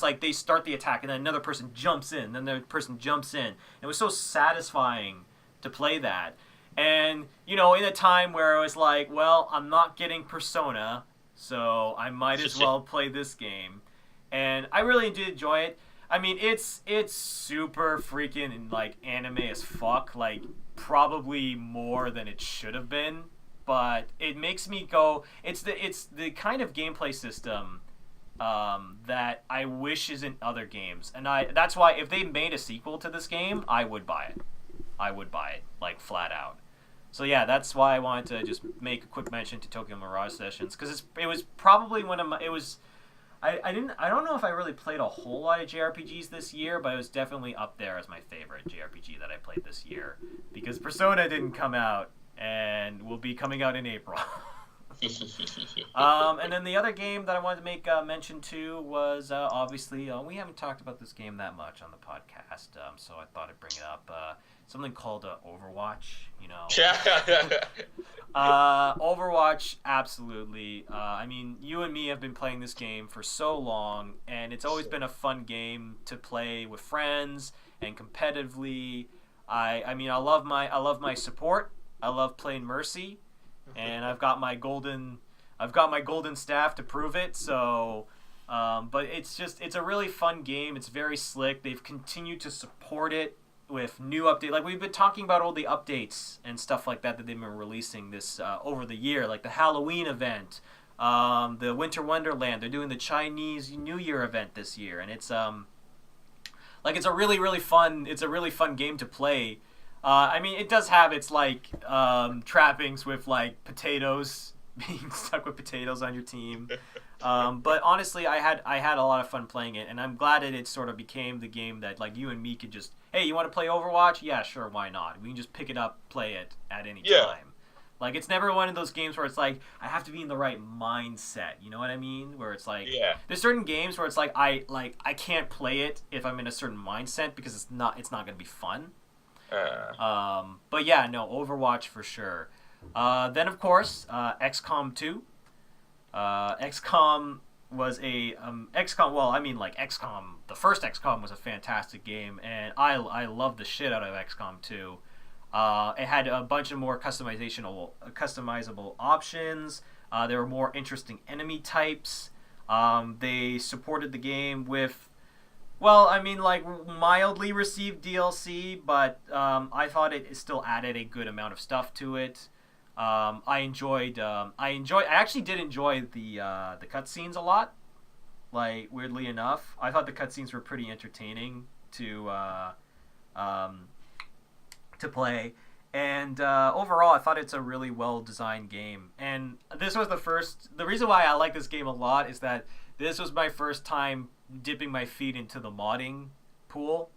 like they start the attack and then another person jumps in, then the person jumps in. It was so satisfying to play that. And, in a time where I was like, well, I'm not getting Persona, so I might as well play this game. And I really did enjoy it. I mean, it's super freaking, like, anime as fuck, like, probably more than it should have been. But it makes me go. It's the kind of gameplay system that I wish is in other games, and that's why if they made a sequel to this game, I would buy it. I would buy it, like, flat out. So yeah, that's why I wanted to just make a quick mention to Tokyo Mirage Sessions, because it was probably one of my. It was. I don't know if I really played a whole lot of JRPGs this year, but it was definitely up there as my favorite JRPG that I played this year, because Persona didn't come out. And will be coming out in April. And then the other game that I wanted to make mention to was obviously we haven't talked about this game that much on the podcast, so I thought I'd bring it up. Something called Overwatch. Overwatch, absolutely. I mean, you and me have been playing this game for so long, and it's always been a fun game to play with friends and competitively. I mean, I love my support. I love playing Mercy, and I've got my golden staff to prove it. So, but it's a really fun game. It's very slick. They've continued to support it with new updates. Like, we've been talking about all the updates and stuff like that they've been releasing this over the year, like the Halloween event, the Winter Wonderland. They're doing the Chinese New Year event this year, and it's it's a really fun game to play. I mean, it does have its, like, trappings with, like, potatoes, being stuck with potatoes on your team. But honestly, I had a lot of fun playing it, and I'm glad that it sort of became the game that, like, you and me could just, hey, you want to play Overwatch? Yeah, sure, why not? We can just pick it up, play it at any time. Like, it's never one of those games where it's like, I have to be in the right mindset, you know what I mean? Where it's like, there's certain games where it's like, I can't play it if I'm in a certain mindset because it's not going to be fun. But yeah, no, Overwatch for sure. Then of course, XCOM 2. XCOM was a XCOM. Well, I mean, like, XCOM. The first XCOM was a fantastic game, and I loved the shit out of XCOM 2. It had a bunch of more customizable options. There were more interesting enemy types. They supported the game with. Well, I mean, like, mildly received DLC, but I thought it still added a good amount of stuff to it. I actually did enjoy the cutscenes a lot. Like, weirdly enough, I thought the cutscenes were pretty entertaining to play. And overall, I thought it's a really well-designed game. And this was the reason why I like this game a lot is that this was my first time dipping my feet into the modding pool.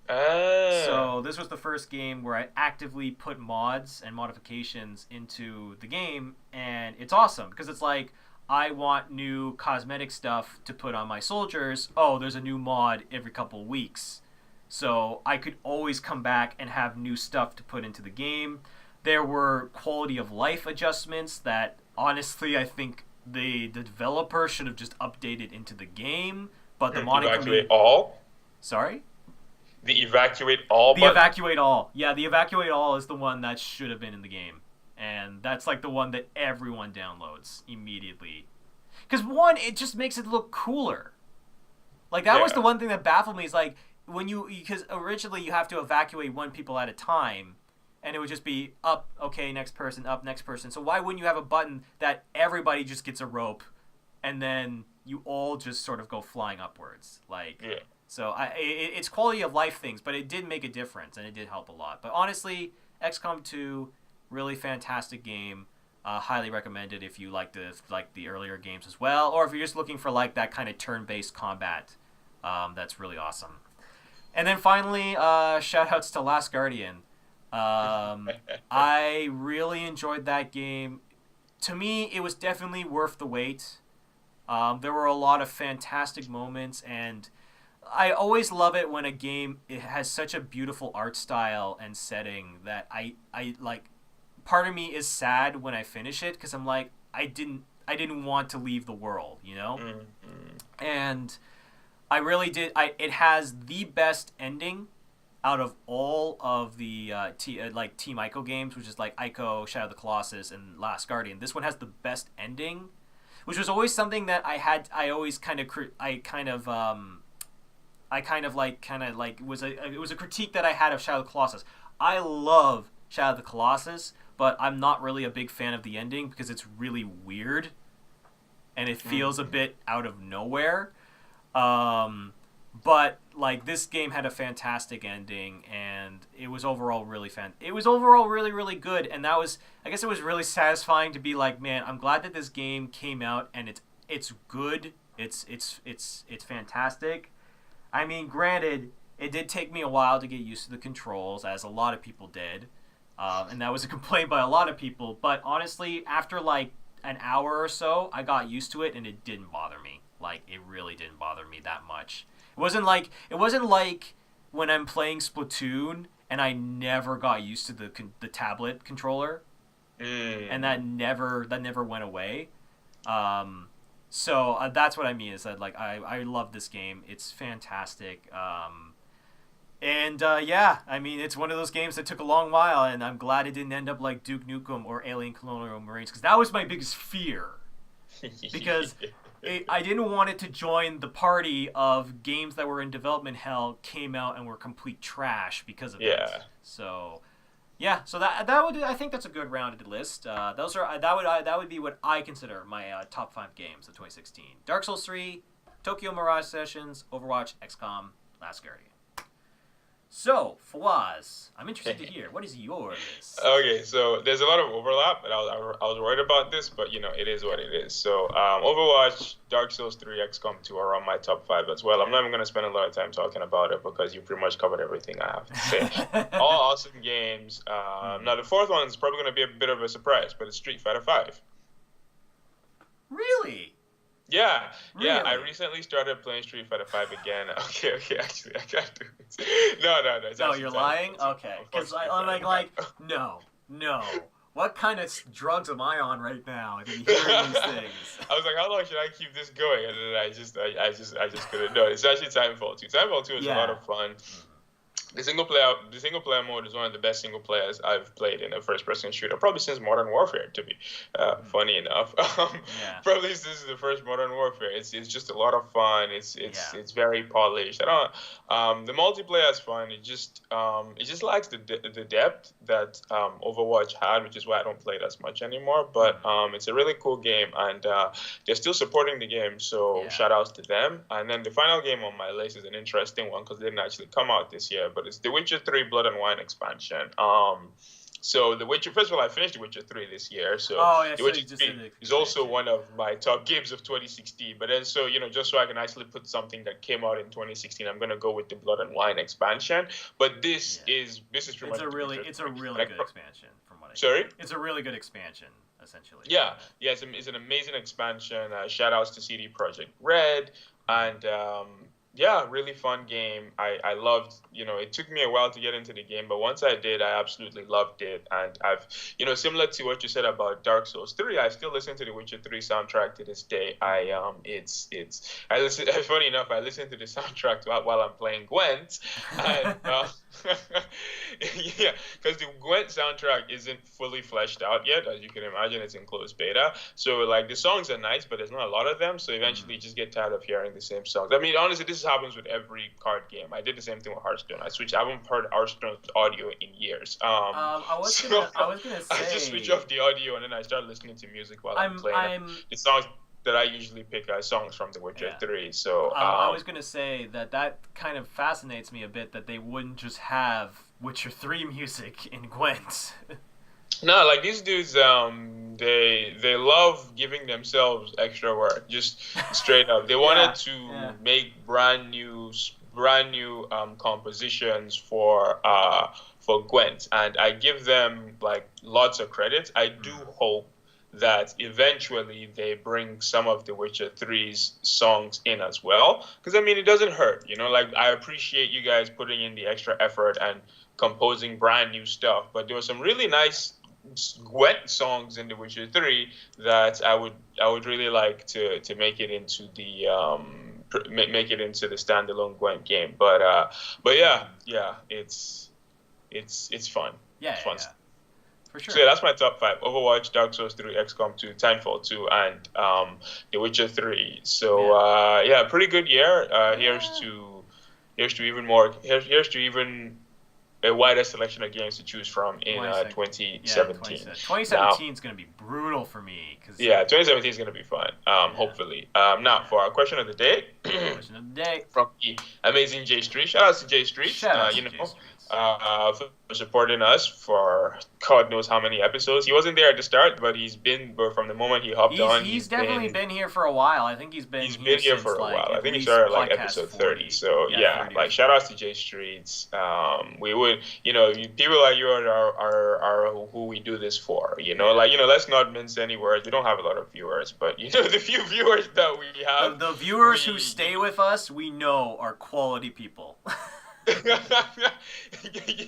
So this was the first game where I actively put mods and modifications into the game, and it's awesome because it's like, I want new cosmetic stuff to put on my soldiers. Oh, there's a new mod every couple weeks. So I could always come back and have new stuff to put into the game. There were quality of life adjustments that, honestly, I think the developer should have just updated into the game. But the modding evacuate all? Sorry? The evacuate all button? The evacuate all. Yeah, the evacuate all is the one that should have been in the game. And that's like the one that everyone downloads immediately. Because one, it just makes it look cooler. Like, that was the one thing that baffled me, is like, because originally you have to evacuate one people at a time, and it would just be up, okay, next person, up, next person. So why wouldn't you have a button that everybody just gets a rope, and then you all just sort of go flying upwards? Like, so it's quality of life things, but it did make a difference, and it did help a lot. But honestly, XCOM 2, really fantastic game. Highly recommended if you like the earlier games as well, or if you're just looking for like that kind of turn-based combat. That's really awesome. And then finally, shout-outs to Last Guardian. I really enjoyed that game. To me, it was definitely worth the wait. There were a lot of fantastic moments, and I always love it when a game it has such a beautiful art style and setting that I like. Part of me is sad when I finish it, because I'm like, I didn't want to leave the world, you know? Mm-hmm. And I really did. It has the best ending out of all of the Team Ico games, which is like Ico, Shadow of the Colossus, and Last Guardian. This one has the best ending, which was always something that it was a critique that I had of Shadow of the Colossus. I love Shadow of the Colossus, but I'm not really a big fan of the ending because it's really weird, and it feels a bit out of nowhere. But like, this game had a fantastic ending, and it was overall really really good. And I guess it was really satisfying to be like, man, I'm glad that this game came out, and it's good. It's fantastic. I mean, granted, it did take me a while to get used to the controls, as a lot of people did. And that was a complaint by a lot of people. But honestly, after like an hour or so, I got used to it, and it didn't bother me. Like, it really didn't bother me that much. It wasn't like when I'm playing Splatoon and I never got used to the tablet controller, and that never went away. So that's what I mean, is that like I love this game. It's fantastic. And I mean, it's one of those games that took a long while, and I'm glad it didn't end up like Duke Nukem or Alien Colonial Marines, because that was my biggest fear. Because I didn't want it to join the party of games that were in development hell, came out, and were complete trash because of it. So, so I think that's a good rounded list. That would be what I consider my top 5 games of 2016: Dark Souls 3, Tokyo Mirage Sessions, Overwatch, XCOM, Last Guardian. So, Fawwaz, I'm interested to hear, what is your list? Okay, so there's a lot of overlap, and I was worried about this, but, you know, it is what it is. So, Overwatch, Dark Souls 3, XCOM 2 are on my top 5 as well. I'm not even going to spend a lot of time talking about it, because you pretty much covered everything I have to say. All awesome games. Now, the fourth one is probably going to be a bit of a surprise, but it's Street Fighter 5. Really? Yeah, really? I recently started playing Street Fighter 5 again. Okay, actually, I can't do it. No, you're lying? Okay, because I'm like, no. What kind of drugs am I on right now? To be hearing these things. I was like, how long should I keep this going? And then I just couldn't. No, it's actually Titanfall 2. Titanfall 2 is a lot of fun. The single player mode is one of the best single players I've played in a first-person shooter, probably since Modern Warfare, to be funny enough. Probably since this is the first Modern Warfare. It's just a lot of fun. It's very polished. The multiplayer is fun. It just lacks the depth that Overwatch had, which is why I don't play it as much anymore. But it's a really cool game, and they're still supporting the game, so shout outs to them. And then the final game on my list is an interesting one, because it didn't actually come out this year, but it's The Witcher 3 Blood and Wine expansion. So The Witcher, first of all, I finished The Witcher 3 this year, so The Witcher 3 is also one of my top games of 2016. But then, so, you know, just so I can actually put something that came out in 2016, I'm going to go with the Blood and Wine expansion. But this is pretty much... It's a really good expansion, from what I Sorry? It's a really good expansion, essentially. Yeah, it's an amazing expansion. Shout outs to CD Projekt Red, and... really fun game. I loved, it took me a while to get into the game, but once I did, I absolutely loved it. And I've, similar to what you said about Dark Souls 3, I still listen to the Witcher 3 soundtrack to this day. Funny enough, I listen to the soundtrack while I'm playing Gwent. And, because the Gwent soundtrack isn't fully fleshed out yet. As you can imagine, it's in closed beta. So, like, the songs are nice, but there's not a lot of them. So eventually you just get tired of hearing the same songs. I mean, honestly, this is happens with every card game. I did the same thing with Hearthstone. I haven't heard Hearthstone's audio in years. I was gonna say, I just switch off the audio and then I start listening to music while I'm playing. The songs that I usually pick are songs from The Witcher 3. So I was gonna say that kind of fascinates me a bit that they wouldn't just have Witcher 3 music in Gwent. No, like these dudes, they love giving themselves extra work, just straight up. They wanted to make brand new compositions for Gwent, and I give them like lots of credit. I do hope that eventually they bring some of The Witcher 3's songs in as well, because I mean it doesn't hurt, Like I appreciate you guys putting in the extra effort and composing brand new stuff, but there were some really nice Gwent songs in The Witcher 3 that I would really like to make it into the standalone Gwent game. But yeah, it's fun. Yeah, it's fun. Yeah. For sure. So yeah, that's my top 5: Overwatch, Dark Souls 3, XCOM 2, Timefall 2, and The Witcher 3. So pretty good year. Here's to even a wider selection of games to choose from in 2017. 2017 is going to be brutal for me. 2017 is going to be fun, hopefully. Now, for our question of the day, from the amazing J Street. Shout out to J Street. For supporting us for God knows how many episodes. He wasn't there at the start, but he's been from the moment he hopped on. He's definitely been here for a while. I think he's been here for a while. I think he started like episode 30. So like shout outs to J Streets. We would, people like you are who we do this for. Let's not mince any words. We don't have a lot of viewers, but the few viewers that we have, the viewers who stay with us, we know are quality people.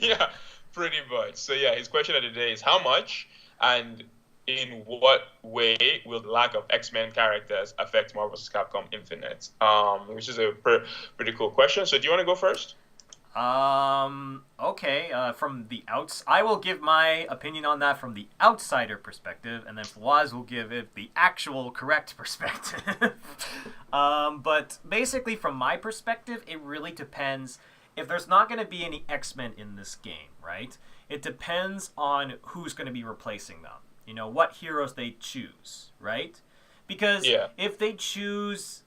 Yeah, pretty much. So yeah, his question of the day is how much and in what way will the lack of X-Men characters affect Marvel vs. Capcom Infinite? Which is a pretty cool question. So do you want to go first? Okay. From the I will give my opinion on that from the outsider perspective, and then Fawwaz will give it the actual correct perspective. But basically, from my perspective, it really depends. If there's not going to be any X-Men in this game, right? It depends on who's going to be replacing them. What heroes they choose, right? Because if they choose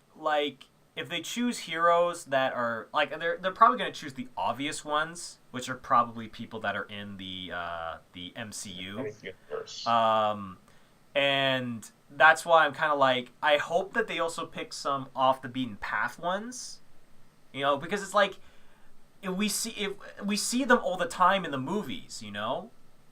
heroes that are like they're probably going to choose the obvious ones, which are probably people that are in the MCU. And that's why I'm kind of like, I hope that they also pick some off the beaten path ones, because it's like, if we see them all the time in the movies,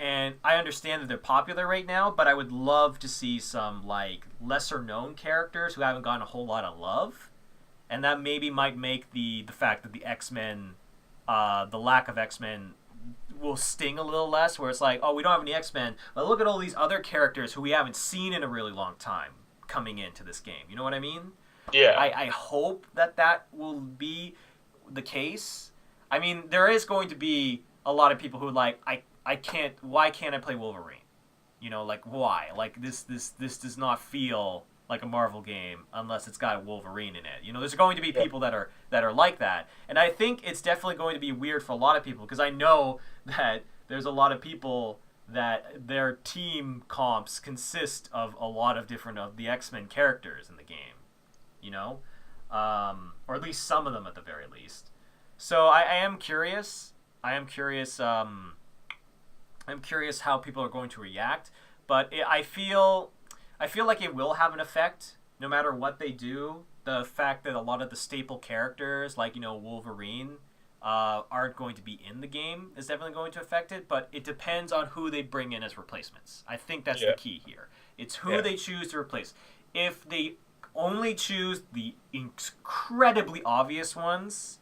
and I understand that they're popular right now, but I would love to see some like lesser known characters who haven't gotten a whole lot of love, and that maybe might make the fact that the X-Men, the lack of X-Men, will sting a little less. Where it's like, oh, we don't have any X-Men, but look at all these other characters who we haven't seen in a really long time coming into this game. You know what I mean? Yeah. I hope that will be the case. I mean, there is going to be a lot of people who like, why can't I play Wolverine? Like why? Like this does not feel like a Marvel game unless it's got Wolverine in it. There's going to be people that are like that. And I think it's definitely going to be weird for a lot of people, because I know that there's a lot of people that their team comps consist of a lot of different of the X-Men characters in the game. Or at least some of them at the very least. So I am curious. I'm curious how people are going to react. But I feel like it will have an effect no matter what they do. The fact that a lot of the staple characters, like Wolverine, aren't going to be in the game is definitely going to affect it. But it depends on who they bring in as replacements. I think that's the key here. It's who they choose to replace. If they only choose the incredibly obvious ones,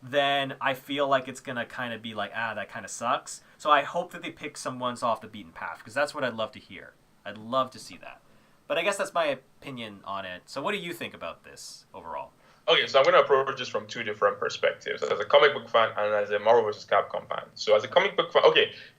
then I feel like it's going to kind of be like, that kind of sucks. So I hope that they pick some ones off the beaten path, because that's what I'd love to hear. I'd love to see that. But I guess that's my opinion on it. So what do you think about this overall? Okay, so I'm going to approach this from two different perspectives, as a comic book fan and as a Marvel vs. Capcom fan. So as a comic book fan,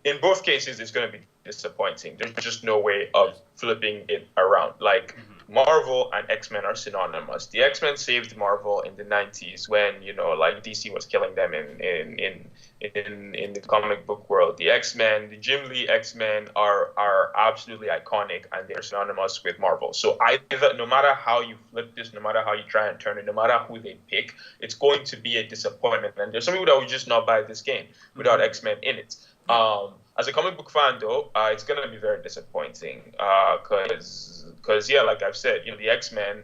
in both cases, it's going to be disappointing. There's just no way of flipping it around. Like, Marvel and X-Men are synonymous. The X-Men saved Marvel in the 90s when, like DC was killing them in the comic book world. The X-Men, the Jim Lee X-Men are absolutely iconic, and they're synonymous with Marvel. So no matter how you flip this, no matter how you try and turn it, no matter who they pick, it's going to be a disappointment. And there's some people that would just not buy this game without X-Men in it. As a comic book fan, though, it's going to be very disappointing because, like I've said, the X-Men,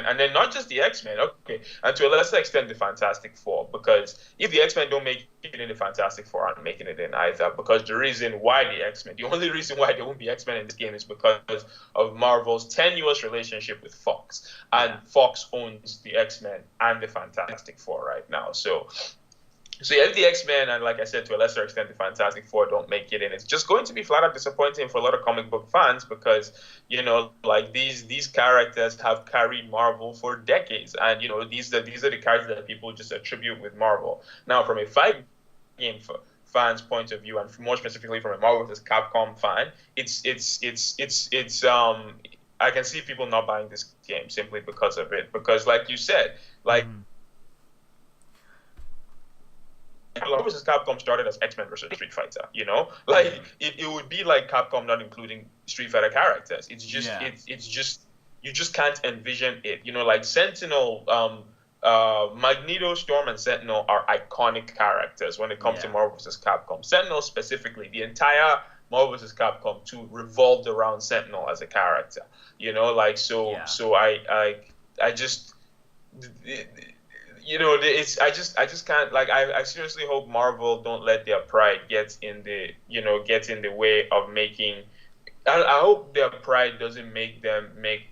and then not just the X-Men, okay, and to a lesser extent, the Fantastic Four, because if the X-Men don't make it in the Fantastic Four, aren't making it in either, because the only reason why there won't be X-Men in this game is because of Marvel's tenuous relationship with Fox, and Fox owns the X-Men and the Fantastic Four right now, so if the X-Men and, like I said, to a lesser extent, the Fantastic Four don't make it in, it's just going to be flat out disappointing for a lot of comic book fans because, like these characters have carried Marvel for decades. And, these are the characters that people just attribute with Marvel. Now, from a fighting game fan's point of view, and more specifically from a Marvel vs. Capcom fan, it's I can see people not buying this game simply because of it. Because, like you said, Marvel vs. Capcom started as X-Men versus Street Fighter, it would be like Capcom not including Street Fighter characters. It's just you just can't envision it. Like Sentinel, Magneto, Storm, and Sentinel are iconic characters when it comes to Marvel vs. Capcom. Sentinel specifically, the entire Marvel vs. Capcom 2 revolved around Sentinel as a character. So I just. I just can't, I seriously hope Marvel don't let their pride get in the way of making. I hope their pride doesn't make them make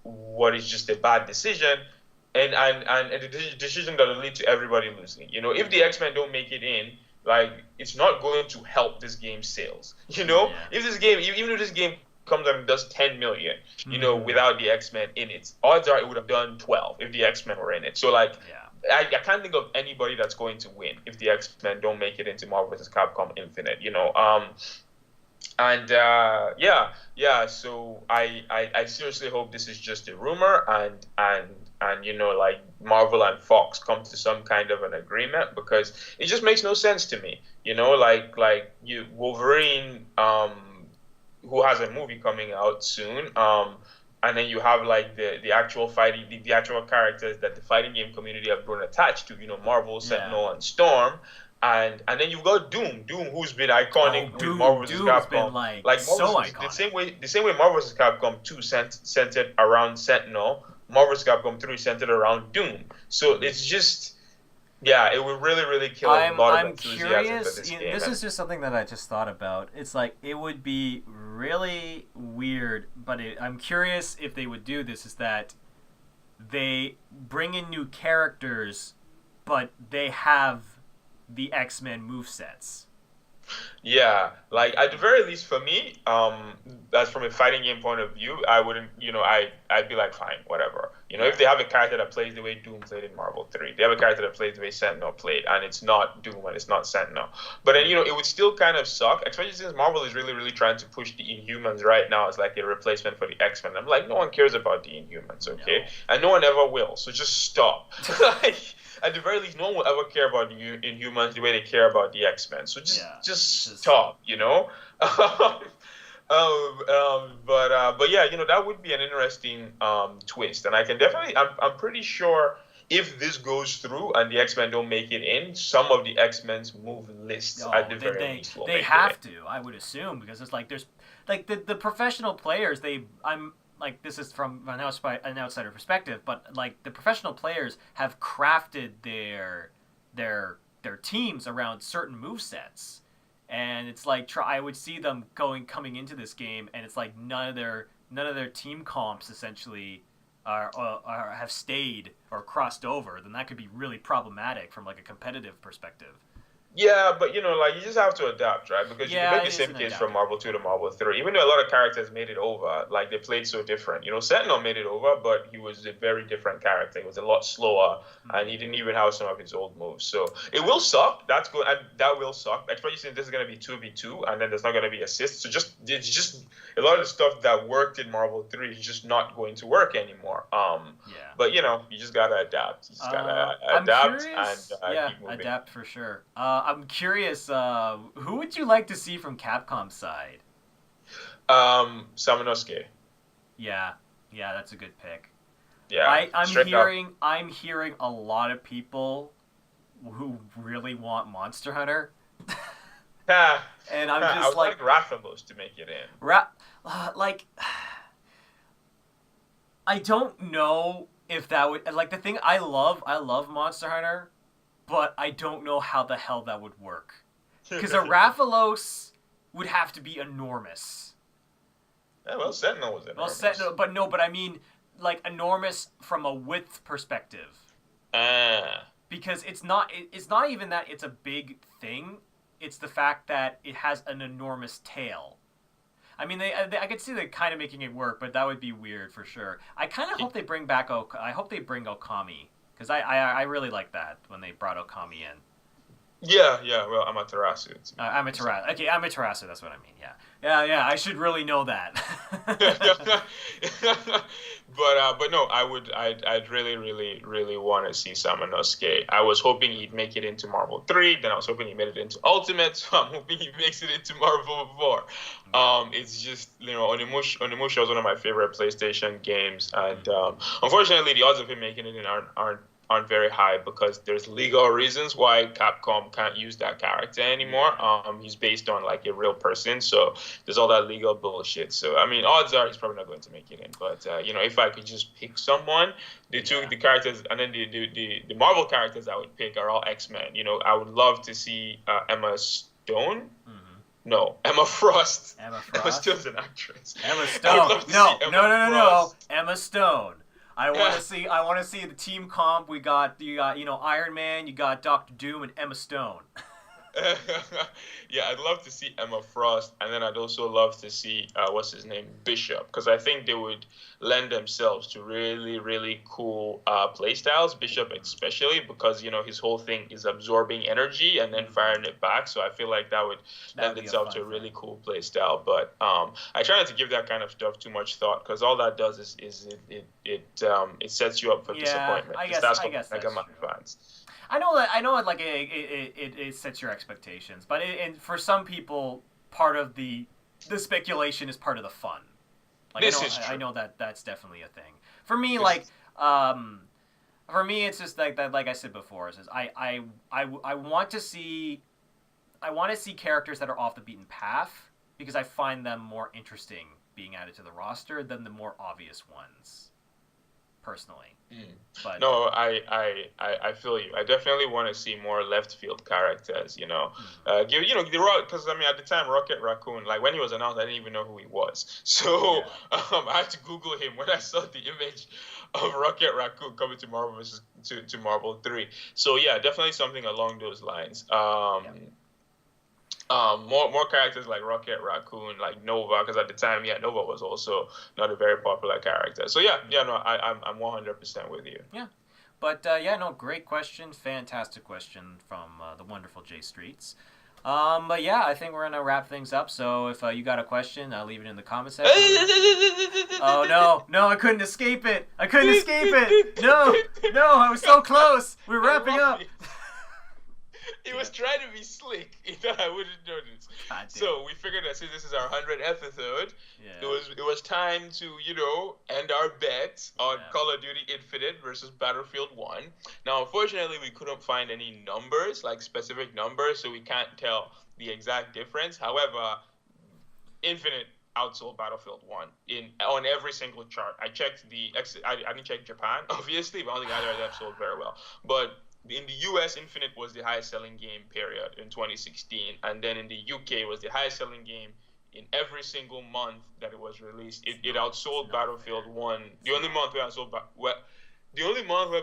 what is just a bad decision, and a decision that will lead to everybody losing. If the X-Men don't make it in, it's not going to help this game's sales. If this game, even if this game comes out and does 10 million, without the X-Men in it, odds are it would have done 12 if the X-Men were in it. So I can't think of anybody that's going to win if the X-Men don't make it into Marvel vs. Capcom Infinite, so I seriously hope this is just a rumor and Marvel and Fox come to some kind of an agreement, because it just makes no sense to me, Wolverine, who has a movie coming out soon, and then you have the actual fighting, the actual characters that the fighting game community have grown attached to, Marvel, Sentinel, and Storm, and then you've got Doom, who's been iconic with Marvel vs. Capcom, been so iconic. The same way Marvel vs. Capcom 2 centered around Sentinel, Marvel vs. Capcom 3 centered around Doom. So it's just. Yeah, it would really, really kill a lot of enthusiasm curious, for this game. This is just something that I just thought about. It's it would be really weird, but I'm curious if they would do this, is that they bring in new characters, but they have the X-Men movesets. Yeah, at the very least for me, that's from a fighting game point of view, I wouldn't, I'd be fine, whatever. If they have a character that plays the way Doom played in Marvel 3, they have a character that plays the way Sentinel played, and it's not Doom and it's not Sentinel. But then, it would still kind of suck, especially since Marvel is really, really trying to push the Inhumans right now as a replacement for the X-Men. I'm no one cares about the Inhumans, okay? No. And no one ever will, so just stop. At the very least, no one will ever care about the Inhumans the way they care about the X-Men. So just stop, But yeah, that would be an interesting twist, and I can definitely, I'm pretty sure if this goes through and the X-Men don't make it in, some of the X-Men's move lists at the very least will make it in. They have to, I would assume, because it's there's the professional players. This is from an outsider perspective, but the professional players have crafted their teams around certain movesets. And it's I would see them coming into this game, and it's none of their team comps essentially are have stayed or crossed over. Then that could be really problematic from a competitive perspective. Yeah, but you just have to adapt, right? Because you can make the same case from Marvel 2 to Marvel 3. Even though a lot of characters made it over, they played so different. Sentinel made it over, but he was a very different character. He was a lot slower, and he didn't even have some of his old moves. So it will suck. That's good, and that will suck. Especially since this is going to be 2v2, and then there's not going to be assists. So a lot of the stuff that worked in Marvel 3 is just not going to work anymore. But you just gotta adapt. You just gotta adapt and keep moving. Adapt for sure. I'm curious, who would you like to see from Capcom's side? Samanosuke. Yeah, that's a good pick. Yeah, I'm hearing a lot of people who really want Monster Hunter. And I'm just I would like Rathalos to make it in. I don't know if that would the thing. I love Monster Hunter, but I don't know how the hell that would work because a Rathalos would have to be enormous. Yeah, well, Sentinel was enormous. But I mean, enormous from a width perspective. Because it's not even that it's a big thing. It's the fact that it has an enormous tail. I mean, I could see they kind of making it work, but that would be weird for sure. I kind of hope they bring back I hope they bring Okami because I really like that when they brought Okami in. Yeah. Well, Amaterasu. Amaterasu. Okay, Amaterasu. That's what I mean. Yeah. I should really know that. But no, I'd really want to see Samanosuke. I was hoping he'd make it into Marvel 3. Then I was hoping he made it into Ultimate. So I'm hoping he makes it into Marvel 4. It's just Onimusha was one of my favorite PlayStation games, and unfortunately, the odds of him making it in aren't very high because there's legal reasons why Capcom can't use that character anymore. He's based on a real person, so there's all that legal bullshit. So I mean, odds are he's probably not going to make it in. But if I could just pick someone, the characters, and then the Marvel characters I would pick are all X-Men. I would love to see Emma Stone. Mm-hmm. No, Emma Frost. Emma Stone's an actress. Emma Stone. No. Emma Stone. I want to see the team comp. You got Iron Man, you got Doctor Doom, and Emma Stone. Yeah, I'd love to see Emma Frost, and then I'd also love to see Bishop, because I think they would lend themselves to really, really cool play styles. Bishop especially, because his whole thing is absorbing energy and then firing it back. So I feel like that would lend itself to a really cool play style. But I try not to give that kind of stuff too much thought, because all that does is it sets you up for disappointment. I guess that's true. Fans. I know that it sets your expectations, but and for some people, part of the speculation is part of the fun. I know that that's definitely a thing. For me, it's just that. Like I said before, it's just, I want to see characters that are off the beaten path, because I find them more interesting being added to the roster than the more obvious ones. Personally. But no, I feel you. I definitely want to see more left field characters. Because at the time Rocket Raccoon, when he was announced, I didn't even know who he was. So I had to Google him when I saw the image of Rocket Raccoon coming to Marvel to Marvel 3. So yeah, definitely something along those lines. More characters like Rocket Raccoon, like Nova, because at the time, Nova was also not a very popular character. So I'm 100% with you. Yeah, but great question, fantastic question from the wonderful Jay Streets. But I think we're gonna wrap things up. So if you got a question, leave it in the comment section. Oh no, I couldn't escape it. No, I was so close. We're wrapping up. He was trying to be slick. He thought I wouldn't notice. So we figured that since this is our 100th episode, it was time to, end our bets on Call of Duty Infinite versus Battlefield 1. Now, unfortunately, we couldn't find any numbers, specific numbers, so we can't tell the exact difference. However, Infinite outsold Battlefield 1 on every single chart. I checked I didn't check Japan, obviously, but I don't think either of them sold very well. But in the US, Infinite was the highest selling game, period, in 2016. And then in the UK, it was the highest selling game in every single month that it was released. It outsold Battlefield 1. The only month where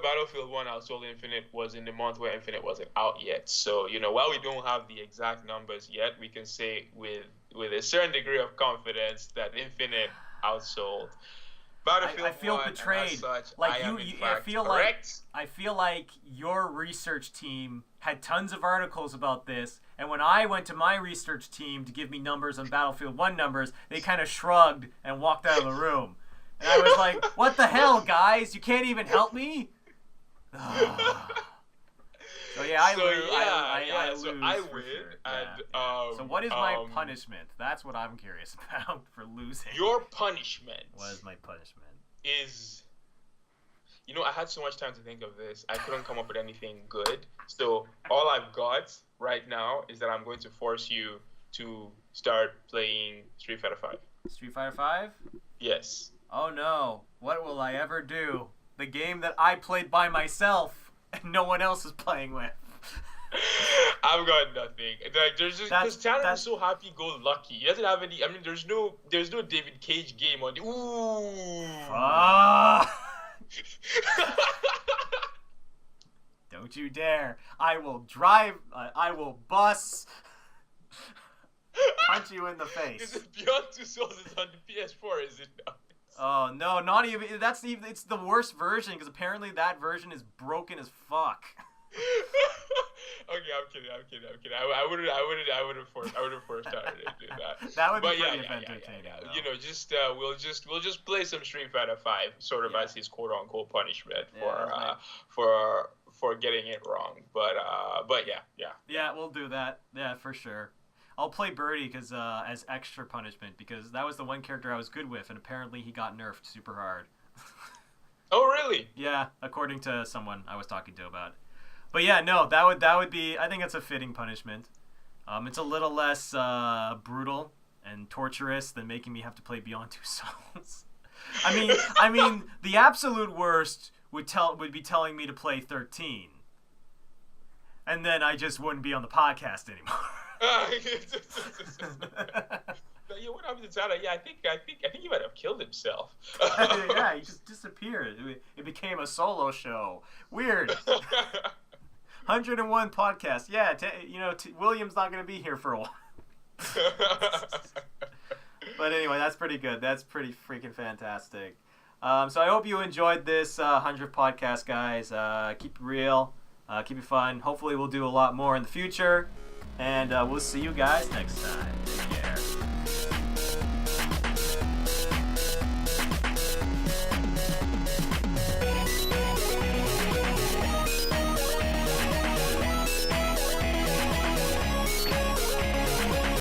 Battlefield 1 outsold Infinite was in the month where Infinite wasn't out yet. So, while we don't have the exact numbers yet, we can say with a certain degree of confidence that Infinite outsold Battlefield I feel 1, betrayed. and as such, Like I am you, in I fact feel correct. like your research team had tons of articles about this, and when I went to my research team to give me numbers on Battlefield 1 numbers, they kind of shrugged and walked out of the room. And I was like, "What the hell, guys? You can't even help me." So yeah, I lose. So I for win, sure. and So what is my punishment? That's what I'm curious about for losing. Your punishment. What is my punishment? Is, I had so much time to think of this. I couldn't come up with anything good. So all I've got right now is that I'm going to force you to start playing Street Fighter 5. Street Fighter 5? Yes. Oh no! What will I ever do? The game that I played by myself and no one else is playing with. I've got nothing. Like, there's just because Tanner is so happy-go-lucky. He doesn't have any. I mean, there's no David Cage game on the. Ooh. Don't you dare! I will drive. I will bus. Punch you in the face. Is it Beyond Two Souls is on the PS4? Is it not? Oh no! Not even. It's the worst version because apparently that version is broken as fuck. Okay, I'm kidding. I would have forced Tyler to do that. That would be pretty entertaining. Yeah. We'll just play some Street Fighter 5, sort of as his quote unquote punishment for getting it wrong. But yeah. Yeah, we'll do that. Yeah, for sure. I'll play Birdie because as extra punishment because that was the one character I was good with, and apparently he got nerfed super hard. Oh really? Yeah, according to someone I was talking to about it. But yeah, no, that would be. I think it's a fitting punishment. It's a little less brutal and torturous than making me have to play Beyond Two Souls. I mean, the absolute worst would be telling me to play 13, and then I just wouldn't be on the podcast anymore. What happened to Tana? Yeah, I think he might have killed himself. Yeah, he just disappeared. It became a solo show. Weird. 101 podcast. Yeah, William's not going to be here for a while. But anyway, that's pretty good. That's pretty freaking fantastic. So I hope you enjoyed this 100 podcast, guys. Keep it real. Keep it fun. Hopefully we'll do a lot more in the future. And we'll see you guys next time.